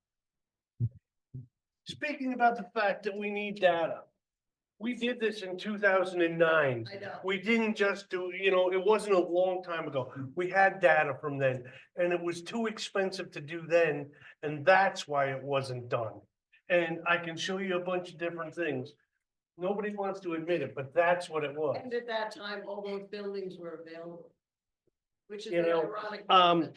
Speaking about the fact that we need data. We did this in 2009. I know. We didn't just do, it wasn't a long time ago. We had data from then, and it was too expensive to do then, and that's why it wasn't done. And I can show you a bunch of different things. Nobody wants to admit it, but that's what it was. And at that time, all those buildings were available. Which is You the know, ironic.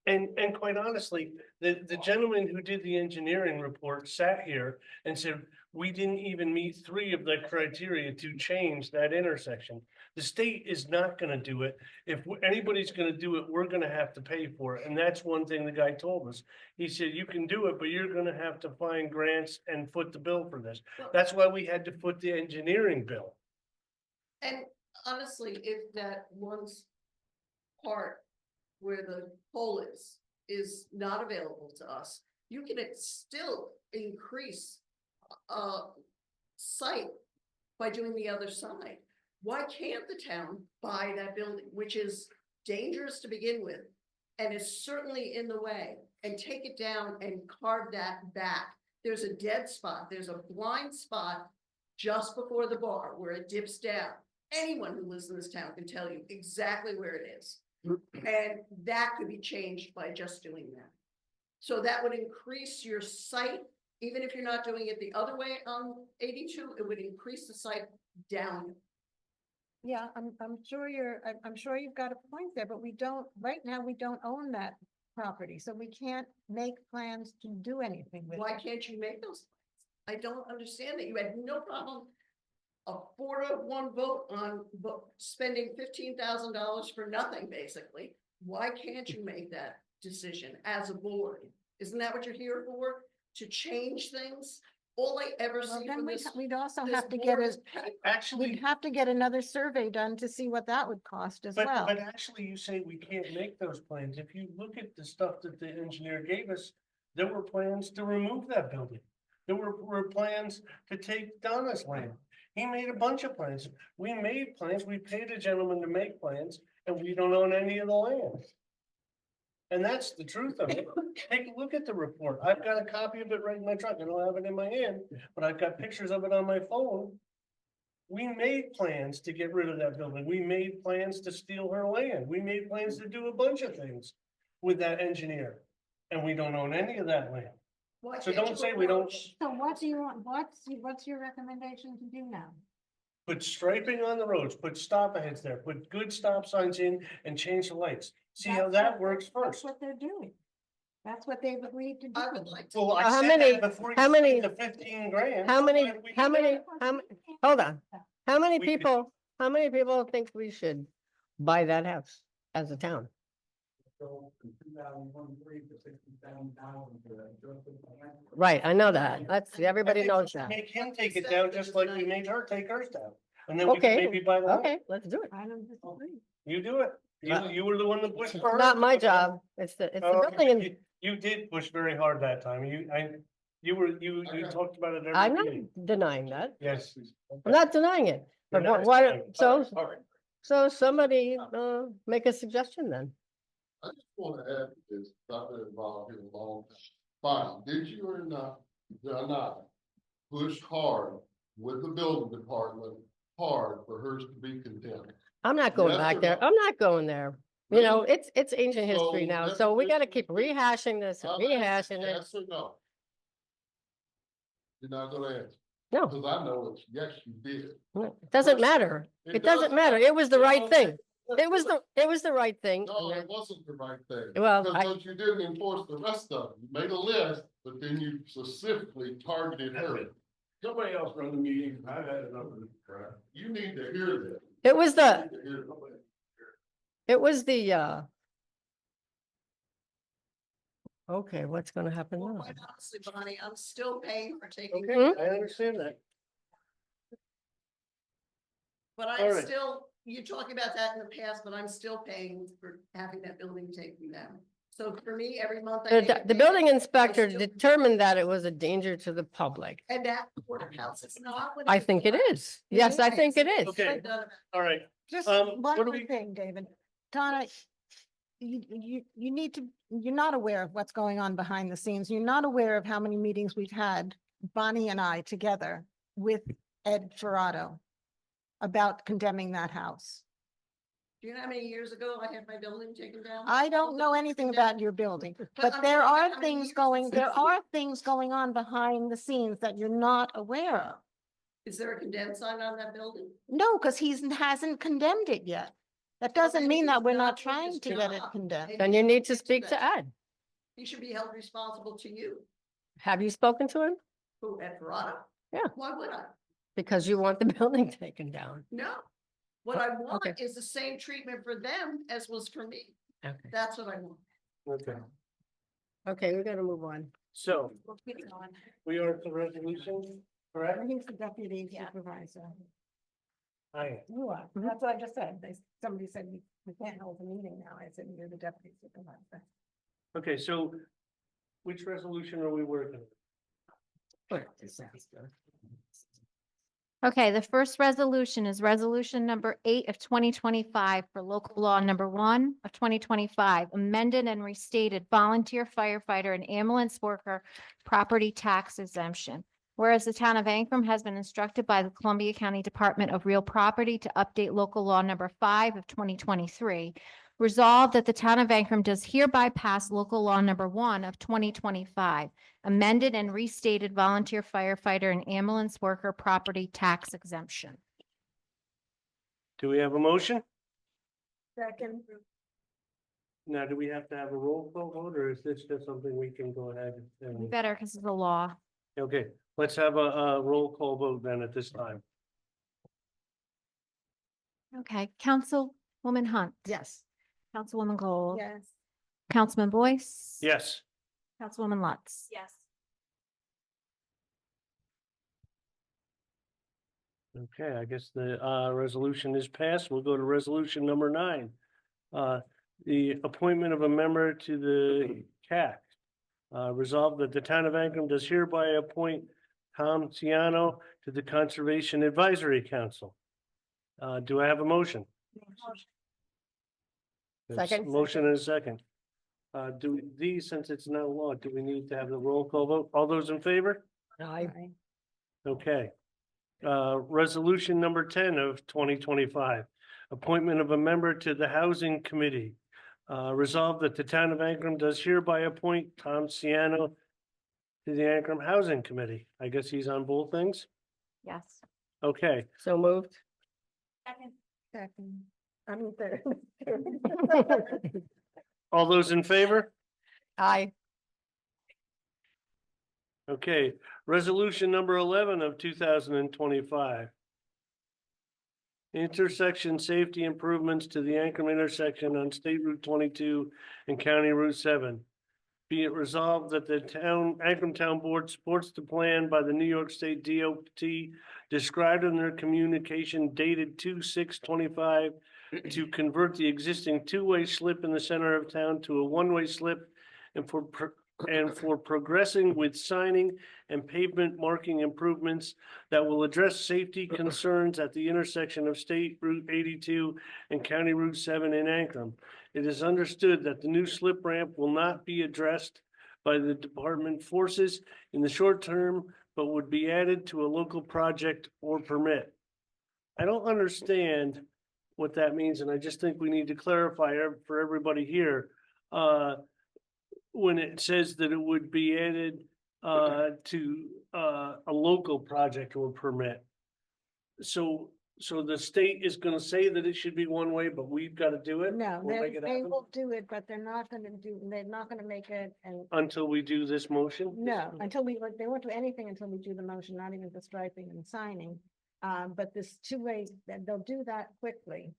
And quite honestly, the gentleman who did the engineering report sat here and said, we didn't even meet 3 of the criteria to change that intersection. The state is not gonna do it. If anybody's gonna do it, we're gonna have to pay for it. And that's one thing the guy told us. He said, you can do it, but you're gonna have to find grants and foot the bill for this. That's why we had to foot the engineering bill. And honestly, if that one part where the pole is not available to us, you can still increase site by doing the other side. Why can't the town buy that building, which is dangerous to begin with, and is certainly in the way, and take it down and carve that back? There's a dead spot, there's a blind spot just before the bar where it dips down. Anyone who lives in this town can tell you exactly where it is. And that could be changed by just doing that. So that would increase your site, even if you're not doing it the other way on 82, it would increase the site down. Yeah, I'm sure I'm sure you've got a point there, but we don't, right now, we don't own that property, so we can't make plans to do anything with Why it. can't you make those plans? I don't understand that. You had no problem a 4-1 vote on spending $15,000 for nothing, basically. Why can't you make that decision as a board? Isn't that what you're here for? To change things? All I ever Well, see then from this. we'd also this have to get board a, is petty. we'd Actually, have to get another survey done to see what that would cost as well. but actually you say we can't make those plans. If you look at the stuff that the engineer gave us, there were plans to remove that building. There were plans to take Donna's land. He made a bunch of plans. We made plans. We paid a gentleman to make plans and we don't own any of the land. And that's the truth of it. Take a look at the report. I've got a copy of it right in my truck. I don't have it in my hand, but I've got pictures of it on my phone. We made plans to get rid of that building. We made plans to steal her land. We made plans to do a bunch of things with that engineer. And we don't own any of that land. Why So can't don't you say we don't- approach- So what do you want, what's your recommendation to do now? Put striping on the roads, put stop aheads there, put good stop signs in and change the lights. See how that works That's first. what they're doing. That's what they've agreed to do. I would like to. Well, I How said many- that before you how spent many- the 15 grand. How many, Why did we how do many, that? hold on. How many We could- people think we should buy that house as a town? Right, I know that. That's, I everybody think we knows should that. Make him take it down just like we made her take hers down. And then we can Okay, maybe buy the house. okay, let's do it. I don't disagree. You do it. You were the one that pushed It's for her. not to my do it. job. It's the Oh, building and You did push very hard that time. You talked about it every I'm not meeting. denying that. Yes. I'm not denying it. You're But not why, denying it. All so, right. so somebody, make a suggestion then. I just want to add this, I've been involved here a long time. Fine, did you or not, push hard with the building department, hard for hers to be content? I'm not going Yes back or there. no? I'm not going there. You know, Really? it's ancient history So now, that's so we just- gotta keep rehashing this, and I'm rehashing asking it. Yes or no? You're not gonna answer, No, because I know it's, yes, you did. it doesn't matter. It doesn't matter. It was the right thing. It was the right thing. No, and it wasn't the right thing. Well, Because you didn't enforce the rest of them. You made a list, but then you specifically targeted her. Somebody else run the meeting. I've had enough of this crap. You need to hear this. It was You the, need to hear this. okay, what's gonna happen Well, now? quite honestly, Bonnie, I'm still paying for taking. Okay, I understand that. But All I'm right. still, you're talking about that in the past, but I'm still paying for having that building taken down. So for me, every month. I make a The building payment, inspector still- determined that it was a danger to the public. And that courthouse is not. what I it's think it for. is. Yes, I think it is. Okay. All right. Just what one do more we- thing, David. Donna, you need to, you're not aware of what's going on behind the scenes. You're not aware of how many meetings we've had, Bonnie and I together with Ed Ferrato about condemning that house. Do you know how many years ago I had my building taken down? I don't know anything about your building, but I'm there talking are about how many things years going, it's there been. are things going on behind the scenes that you're not aware of. Is there a condemned sign on that building? No, because hasn't condemned it yet. That Well, doesn't then mean he's that we're not not doing trying his to get it job. condemned. Then you need to Maybe speak to that. Ed. He should be held responsible to you. Have you spoken to him? Who, at Verada? Yeah. Why would I? Because you want the building taken down. No. What I want okay. is the same treatment for them as was for me. Okay. That's what I want. Okay, Okay, we gotta move on. so We'll keep it going. we are at the resolution, correct? He's the deputy Yeah. supervisor. Aye. You are. That's what I just said. Somebody said we can't hold a meeting now. I said, you're the deputy supervisor. Okay, so which resolution are we working? What a disaster. Okay, the first resolution is resolution number 8 of 2025 for local law number 1 of 2025, amended and restated volunteer firefighter and ambulance worker property tax exemption. Whereas the town of Ancrum has been instructed by the Columbia County Department of Real Property to update local law number 5 of 2023. Resolved that the town of Ancrum does hereby pass local law number 1 of 2025, amended and restated volunteer firefighter and ambulance worker property tax exemption. Do we have a motion? Second. Now, do we have to have a roll call vote, or is this just something we can go ahead We and, better because it's a law. okay, let's have a roll call vote then at this time. Okay, Councilwoman Hunt. Yes. Councilwoman Gold. Yes. Councilman Boyce. Yes. Councilwoman Lutz. Yes. Okay, I guess the resolution is passed. We'll go to resolution number 9. The appointment of a member to the CAC. Resolved that the town of Ancrum does hereby appoint Tom Ciano to the Conservation Advisory Council. Do I have a motion? There's Second. Motion and a second. Since it's now law, do we need to have the roll call vote? All those in favor? Aye. Okay. Resolution number 10 of 2025, appointment of a member to the Housing Committee. Resolved that the town of Ancrum does hereby appoint Tom Ciano to the Ancrum Housing Committee. I guess he's on both things? Yes. Okay, So moved. Second. I mean, third. all those in favor? Aye. Okay, resolution number 11 of 2025. Intersection safety improvements to the Ancrum intersection on State Route 22 and County Route 7. Be it resolved that the Ancrum Town Board supports the plan by the New York State DOT described in their communication dated 2/6/25 to convert the existing two-way slip in the center of town to a one-way slip and for progressing with signing and pavement marking improvements that will address safety concerns at the intersection of State Route 82 and County Route 7 in Ancrum. It is understood that the new slip ramp will not be addressed by the department forces in the short term, but would be added to a local project or permit. I don't understand what that means, and I just think we need to clarify for everybody here. When it says that it would be added to a local project or permit. So the state is gonna say that it should be one way, but we've got to do it? No, We'll make it they happen will do it, but they're not gonna make it and, until we do this motion? no, until they won't do anything until we do the motion, not even the striping and signing. But this two ways, they'll do that quickly,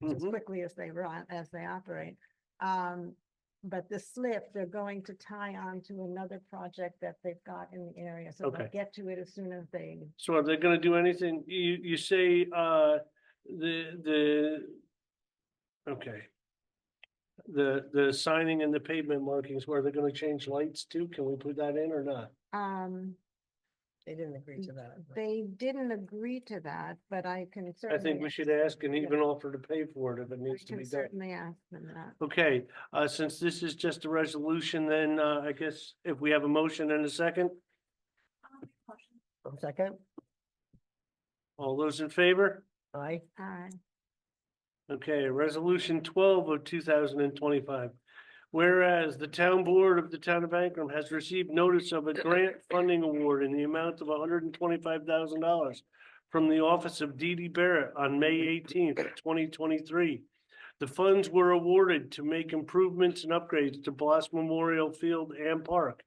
as Mhm. quickly as they run, as they operate. But the slip, they're going to tie on to another project that they've got in the area, so they'll Okay. get to it as soon as they. So are they gonna do anything? You say, okay. The signing and the pavement markings, where they're gonna change lights too? Can we put that in or not? They didn't agree to that. They didn't agree to that, but I can I certainly. think we should ask and even offer to pay for it if it I needs to can be done. certainly ask them that. Okay, since this is just a resolution, then I guess if we have a motion and a second, Second. all those in favor? Aye. Okay, resolution 12 of 2025. Whereas the town board of the town of Ancrum has received notice of a grant funding award in the amount of $125,000 from the office of Dee Dee Barrett on May 18th, 2023. The funds were awarded to make improvements and upgrades to Bloss Memorial Field and Park.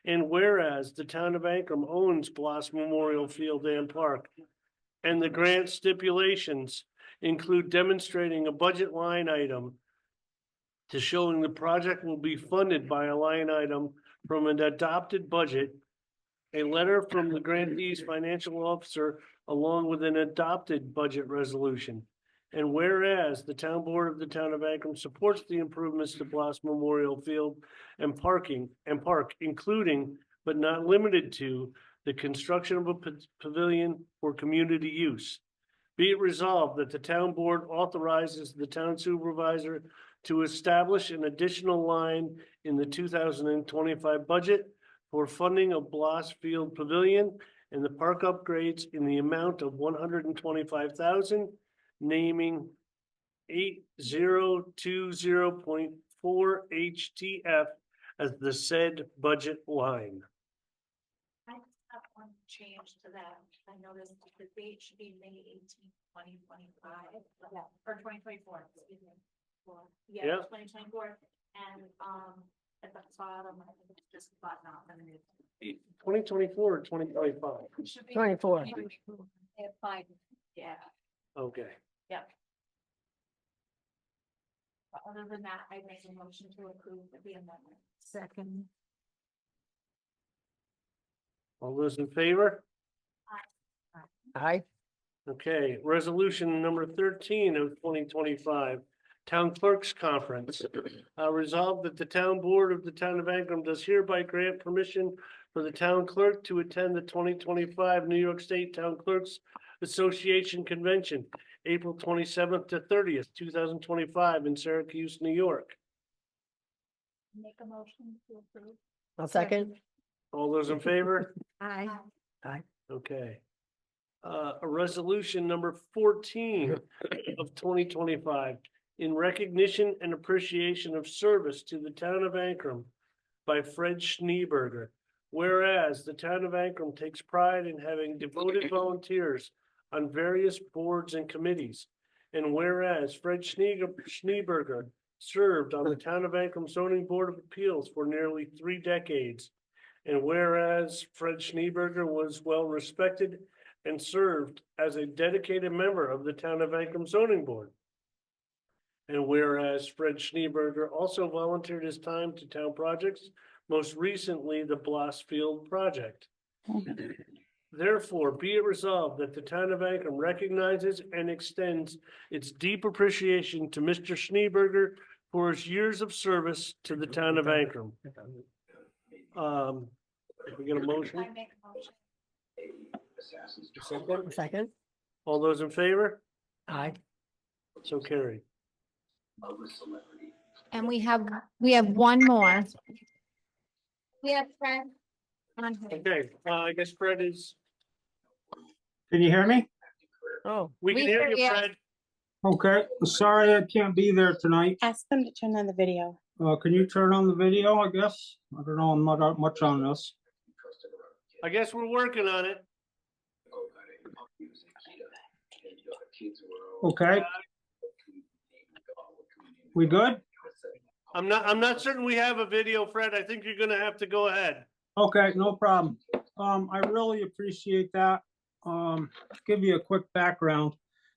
And whereas the town of Ancrum owns Bloss Memorial Field and Park, and the grant stipulations include demonstrating a budget line item to showing the project will be funded by a line item from an adopted budget, a letter from the grantee's financial officer along with an adopted budget resolution. And whereas the town board of the town of Ancrum supports the improvements to Bloss Memorial Field and park, including but not limited to the construction of a pavilion for community use. Be it resolved that the town board authorizes the town supervisor to establish an additional line in the 2025 budget for funding of Bloss Field Pavilion and the park upgrades in the amount of $125,000, naming 8020.4 HTF as the said budget line. I have one change to that. I noticed the date should be May 18th, 2025. Yeah. Or 2024, excuse me. Yeah. Yeah, 2024. And at the bottom, I think it's just button off. And it 2024 or 2025? should be 24. Yeah. Okay. Yep. But other than that, I make a motion to approve the amendment. Second. All those in favor? Aye. Okay, resolution number 13 of 2025, Town Clerks Conference. Resolved that the Town Board of the Town of Ancrum does hereby grant permission for the town clerk to attend the 2025 New York State Town Clerks Association Convention, April 27th to 30th, 2025 in Syracuse, New York. Make a motion to approve. I'll second. All those in favor? Aye. Okay. A resolution number 14 of 2025, in recognition and appreciation of service to the town of Ancrum by Fred Schneeberger. Whereas the town of Ancrum takes pride in having devoted volunteers on various boards and committees. And whereas Fred Schneeberger served on the town of Ancrum Zoning Board of Appeals for nearly 3 decades. And whereas Fred Schneeberger was well respected and served as a dedicated member of the town of Ancrum Zoning Board. And whereas Fred Schneeberger also volunteered his time to town projects, most recently the Blossfield project. Therefore, be it resolved that the town of Ancrum recognizes and extends its deep appreciation to Mr. Schneeberger for his years of service to the town of Ancrum. If we get a motion, I make a motion. Second. all those in favor? Aye. So carried. And we have one more. We have Fred on here. Okay, I guess Fred is, Can you hear me? Oh, we can We hear hear you, you. Fred. Okay, sorry I can't be there tonight. Ask them to turn on the video. Can you turn on the video, I guess? I don't know, I'm not much on this. I guess we're working on it. Okay. We good? I'm not certain we have a video, Fred. I think you're gonna have to go ahead. Okay, no problem. I really appreciate that. Give you a quick background.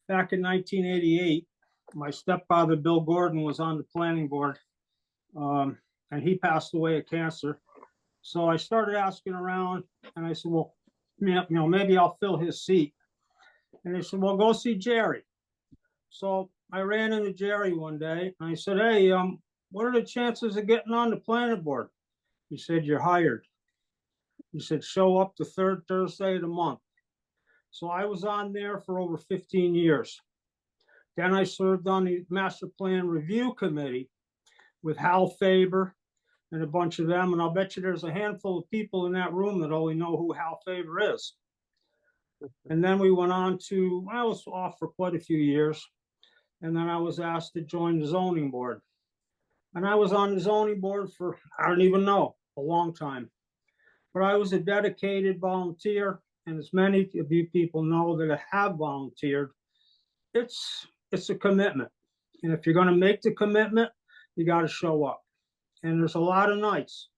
Back in 1988, my stepfather, Bill Gordon, was on the planning board. And he passed away of cancer. So I started asking around and I said, well, maybe I'll fill his seat. And they said, well, go see Jerry. So I ran into Jerry one day and I said, hey, what are the chances of getting on the planning board? He said, you're hired. He said, show up the 3rd Thursday of the month. So I was on there for over 15 years. Then I served on the Master Plan Review Committee with Hal Faber and a bunch of them. And I'll bet you there's a handful of people in that room that only know who Hal Faber is. And then we went on to, I was off for quite a few years. And then I was asked to join the zoning board. And I was on the zoning board for, I don't even know, a long time. But I was a dedicated volunteer. And as many of you people know that have volunteered, it's a commitment. And if you're going to make the commitment, you got to show up. And there's a lot of nights,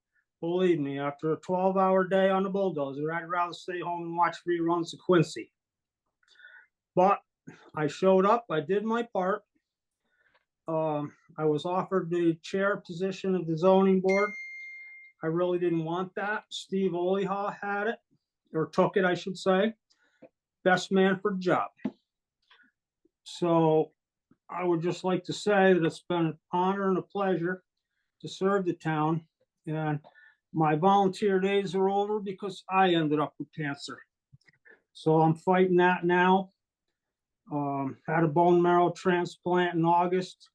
believe me, after a 12-hour day on the bulldozer, I'd rather stay home and watch reruns of Quincy. But I showed up, I did my part. I was offered the chair position of the zoning board. I really didn't want that. Steve Oliha had it, or took it, I should say. Best man for the job. So I would just like to say that it's been an honor and a pleasure to serve the town. And my volunteer days are over because I ended up with cancer. So I'm fighting that now. Had a bone marrow transplant in August.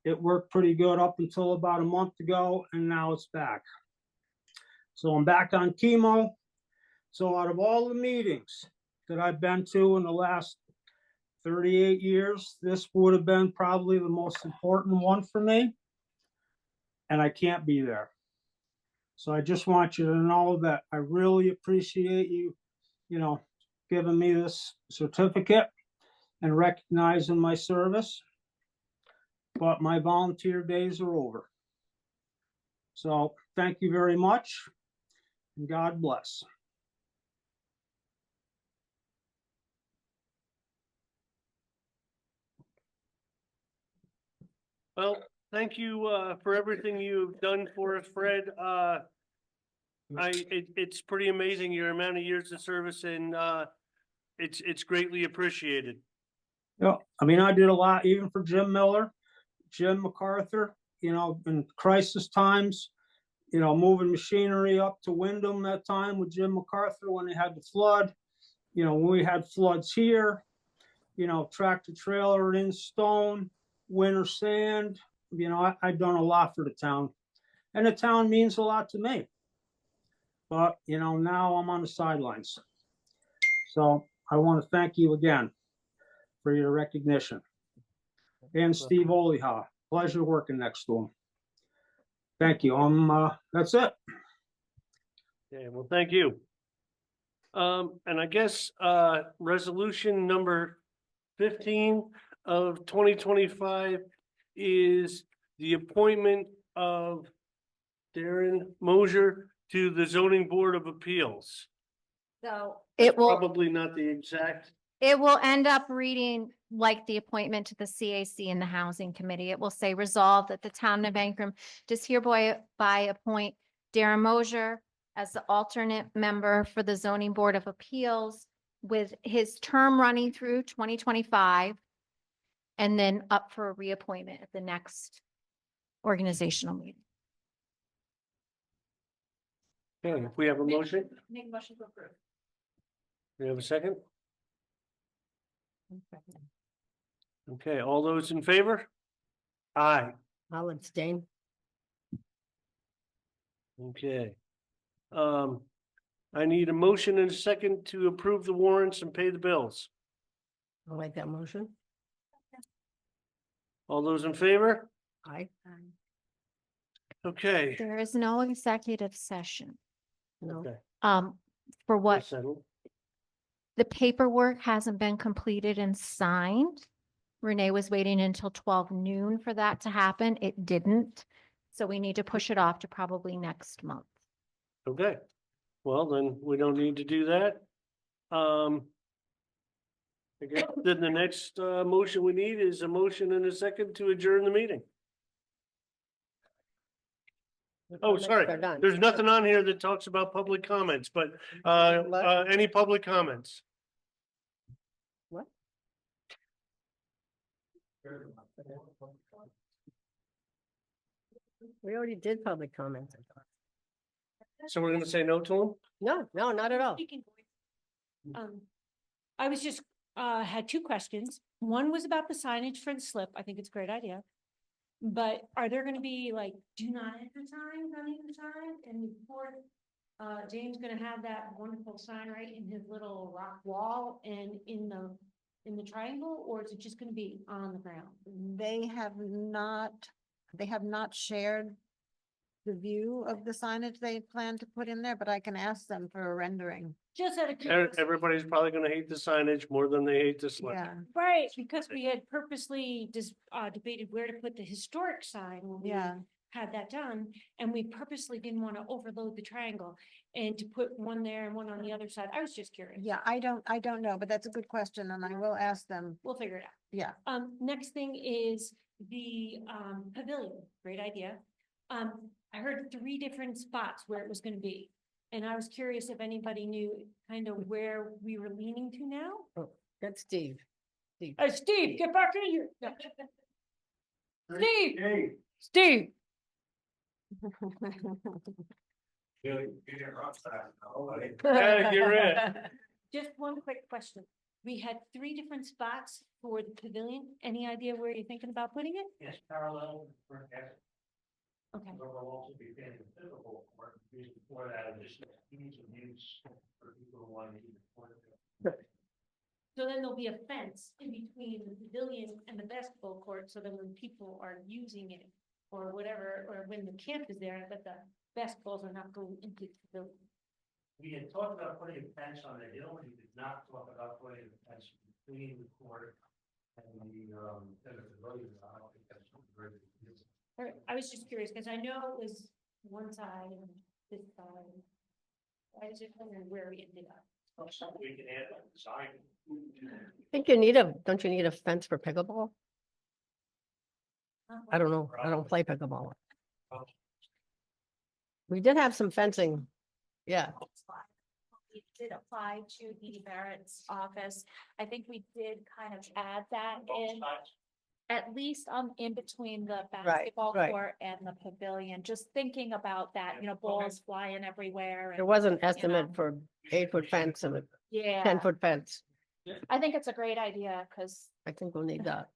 It worked pretty good up until about a month ago, and now it's back. So I'm back on chemo. So out of all the meetings that I've been to in the last 38 years, this would have been probably the most important one for me. And I can't be there. So I just want you to know that I really appreciate you, giving me this certificate and recognizing my service. But my volunteer days are over. So thank you very much, and God bless. Well, thank you, for everything you've done for us, Fred. It's pretty amazing your amount of years of service and, it's greatly appreciated. Yeah, I mean, I did a lot, even for Jim Miller, Jim MacArthur, in crisis times, moving machinery up to Wyndham that time with Jim MacArthur when they had the flood. When we had floods here, tractor trailer in stone, winter sand, I've done a lot for the town. And the town means a lot to me. But, now I'm on the sidelines. So I want to thank you again for your recognition. And Steve Oliha, pleasure working next to him. Thank you. That's it. Okay, well, thank you. And I guess, resolution number 15 of 2025 is the appointment of Darren Mosier to the Zoning Board of Appeals. So it will, Probably not the exact. it will end up reading like the appointment to the CAC and the Housing Committee. It will say resolved that the town of Ankrum does hereby appoint Darren Mosier as the alternate member for the Zoning Board of Appeals with his term running through 2025 and then up for a reappointment at the next organizational meeting. Okay, if we have a motion, Make a motion to approve. we have a second. Okay, all those in favor? Aye. I'll abstain. Okay. I need a motion and a second to approve the warrants and pay the bills. I'll make that motion. All those in favor? Aye. Okay. There is no executive session. No. Okay, For what settled. the paperwork hasn't been completed and signed. Renee was waiting until 12 noon for that to happen. It didn't. So we need to push it off to probably next month. Okay, well, then we don't need to do that. I guess then the next motion we need is a motion and a second to adjourn the meeting. Oh, sorry, They're done. there's nothing on here that talks about public comments, but any public comments? What? We already did public comments. So we're gonna say no to them? No, no, not at all. I was just, had two questions. One was about the signage for the slip. I think it's a great idea. But are there gonna be like, do not enter signs on either side? And before, James gonna have that wonderful sign right in his little rock wall and in the triangle, or is it just gonna be on the ground? They have not shared the view of the signage they plan to put in there, but I can ask them for a rendering. Just out of curiosity. Everybody's probably gonna hate the signage more than they hate the slip. Yeah, Right, because we had purposely debated where to put the historic sign when we yeah. had that done. And we purposely didn't want to overload the triangle and to put one there and one on the other side. I was just curious. Yeah, I don't know, but that's a good question and I will ask them. We'll figure it out. Yeah. Next thing is the pavilion. Great idea. I heard 3 different spots where it was gonna be. And I was curious if anybody knew kind of where we were leaning to now. That's Steve. Hey, Steve, get back in here. No. Steve, Hey. Steve. Yeah, you're it. Just one quick question. We had 3 different spots for the pavilion. Any idea where you're thinking about putting it? Yes, parallel. Okay. Will also be physical for before that additional ease of use for people who want to use it. So then there'll be a fence in between the pavilion and the basketball court, so that when people are using it or whatever, or when the camp is there, that the basketballs are not going into the pavilion. We had talked about putting a fence on the hill, we did not talk about putting a fence between the court and the pavilion. I don't think that's very good. All right, I was just curious, because I know it was one side and this side. I was just wondering where we ended up. We can add like design. Don't you need a fence for pickleball? I don't know. I don't play pickleball. We did have some fencing. Yeah. We did apply to Edie Barrett's office. I think we did kind of add that in. At least in between the basketball right. court and the pavilion, just thinking about that, balls flying everywhere. There And was an estimate for 8-foot fence and a yeah, 10-foot fence. I think it's a great idea because, I think we'll need that.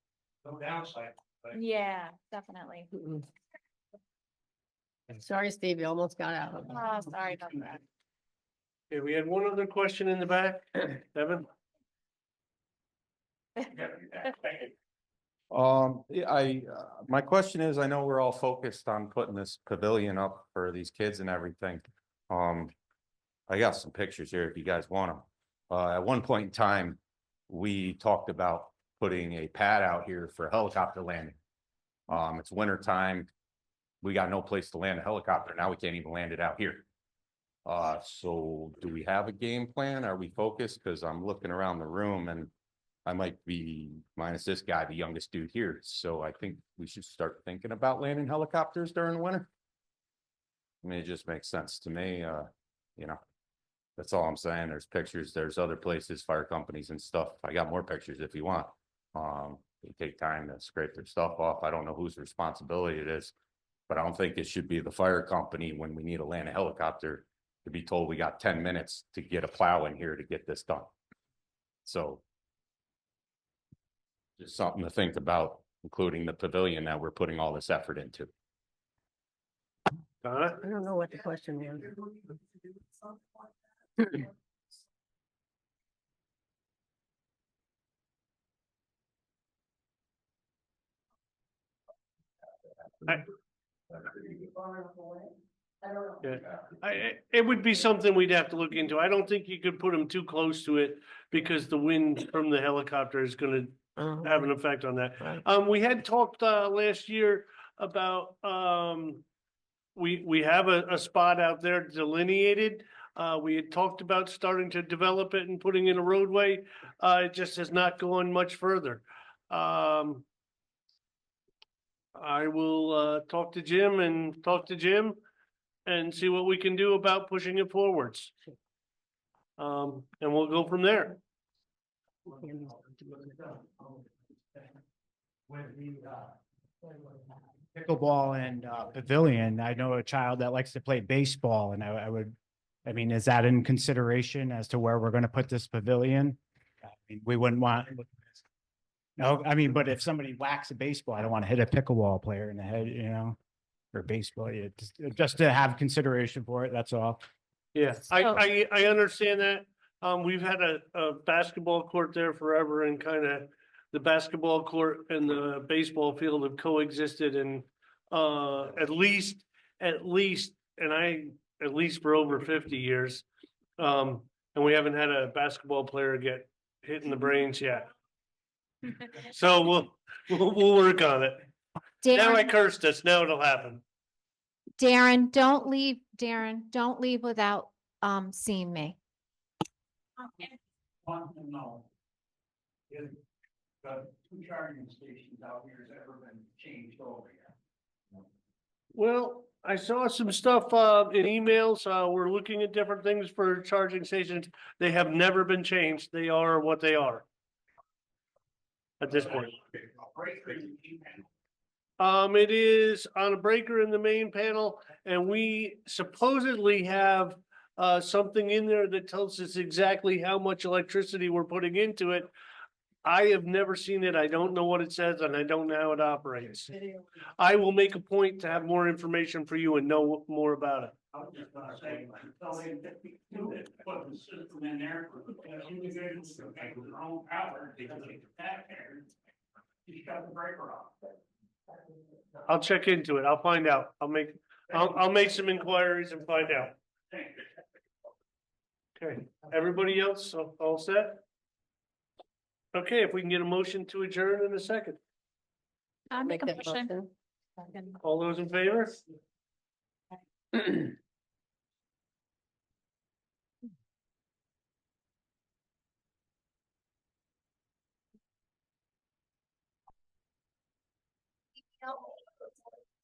No downside. yeah, definitely. Mm-mm. Sorry, Steve, you almost got out of it. Oh, sorry about that. Okay, we had one other question in the back, Evan. My question is, I know we're all focused on putting this pavilion up for these kids and everything. I got some pictures here if you guys want them. At one point in time, we talked about putting a pad out here for helicopter landing. It's winter time. We got no place to land a helicopter. Now we can't even land it out here. So do we have a game plan? Are we focused? Because I'm looking around the room and I might be, minus this guy, the youngest dude here. So I think we should start thinking about landing helicopters during the winter. I mean, it just makes sense to me. That's all I'm saying. There's pictures, there's other places, fire companies and stuff. I got more pictures if you want. They take time to scrape their stuff off. I don't know whose responsibility it is, but I don't think it should be the fire company when we need to land a helicopter to be told we got 10 minutes to get a plow in here to get this done. So just something to think about, including the pavilion that we're putting all this effort into. Donna? I don't know what the question was. Yeah, it would be something we'd have to look into. I don't think you could put them too close to it because the wind from the helicopter is gonna have an effect on that. Right. We had talked last year about we have a spot out there delineated. We had talked about starting to develop it and putting in a roadway. It just has not gone much further. I will talk to Jim and see what we can do about pushing it forwards. And we'll go from there. Pickleball and pavilion, I know a child that likes to play baseball and I mean, is that in consideration as to where we're going to put this pavilion? I mean, we wouldn't want. No, I mean, but if somebody whacks a baseball, I don't want to hit a pickleball player in the head, or baseball, just to have consideration for it. That's all. Yeah, I understand that. We've had a basketball court there forever and kind of the basketball court and the baseball field have coexisted and at least for over 50 years. And we haven't had a basketball player get hit in the brains yet. So we'll work on it. Now I cursed us. Now it'll happen. Darren, don't leave. Darren, don't leave without seeing me. No. If the 2 charging stations out here has ever been changed over yet? Well, I saw some stuff in emails. We're looking at different things for charging stations. They have never been changed. They are what they are at this point. It is on a breaker in the main panel, and we supposedly have something in there that tells us exactly how much electricity we're putting into it. I have never seen it. I don't know what it says, and I don't know how it operates. I will make a point to have more information for you and know more about it. I was just gonna say, until they put the system in there for individuals to make their own power, because they that there, you shut the breaker off. I'll check into it. I'll find out. I'll make some inquiries and find out. Okay, everybody else all set? Okay, if we can get a motion to adjourn in a second. I'll make a that motion. motion. All those in favor?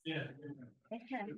Yeah. Okay.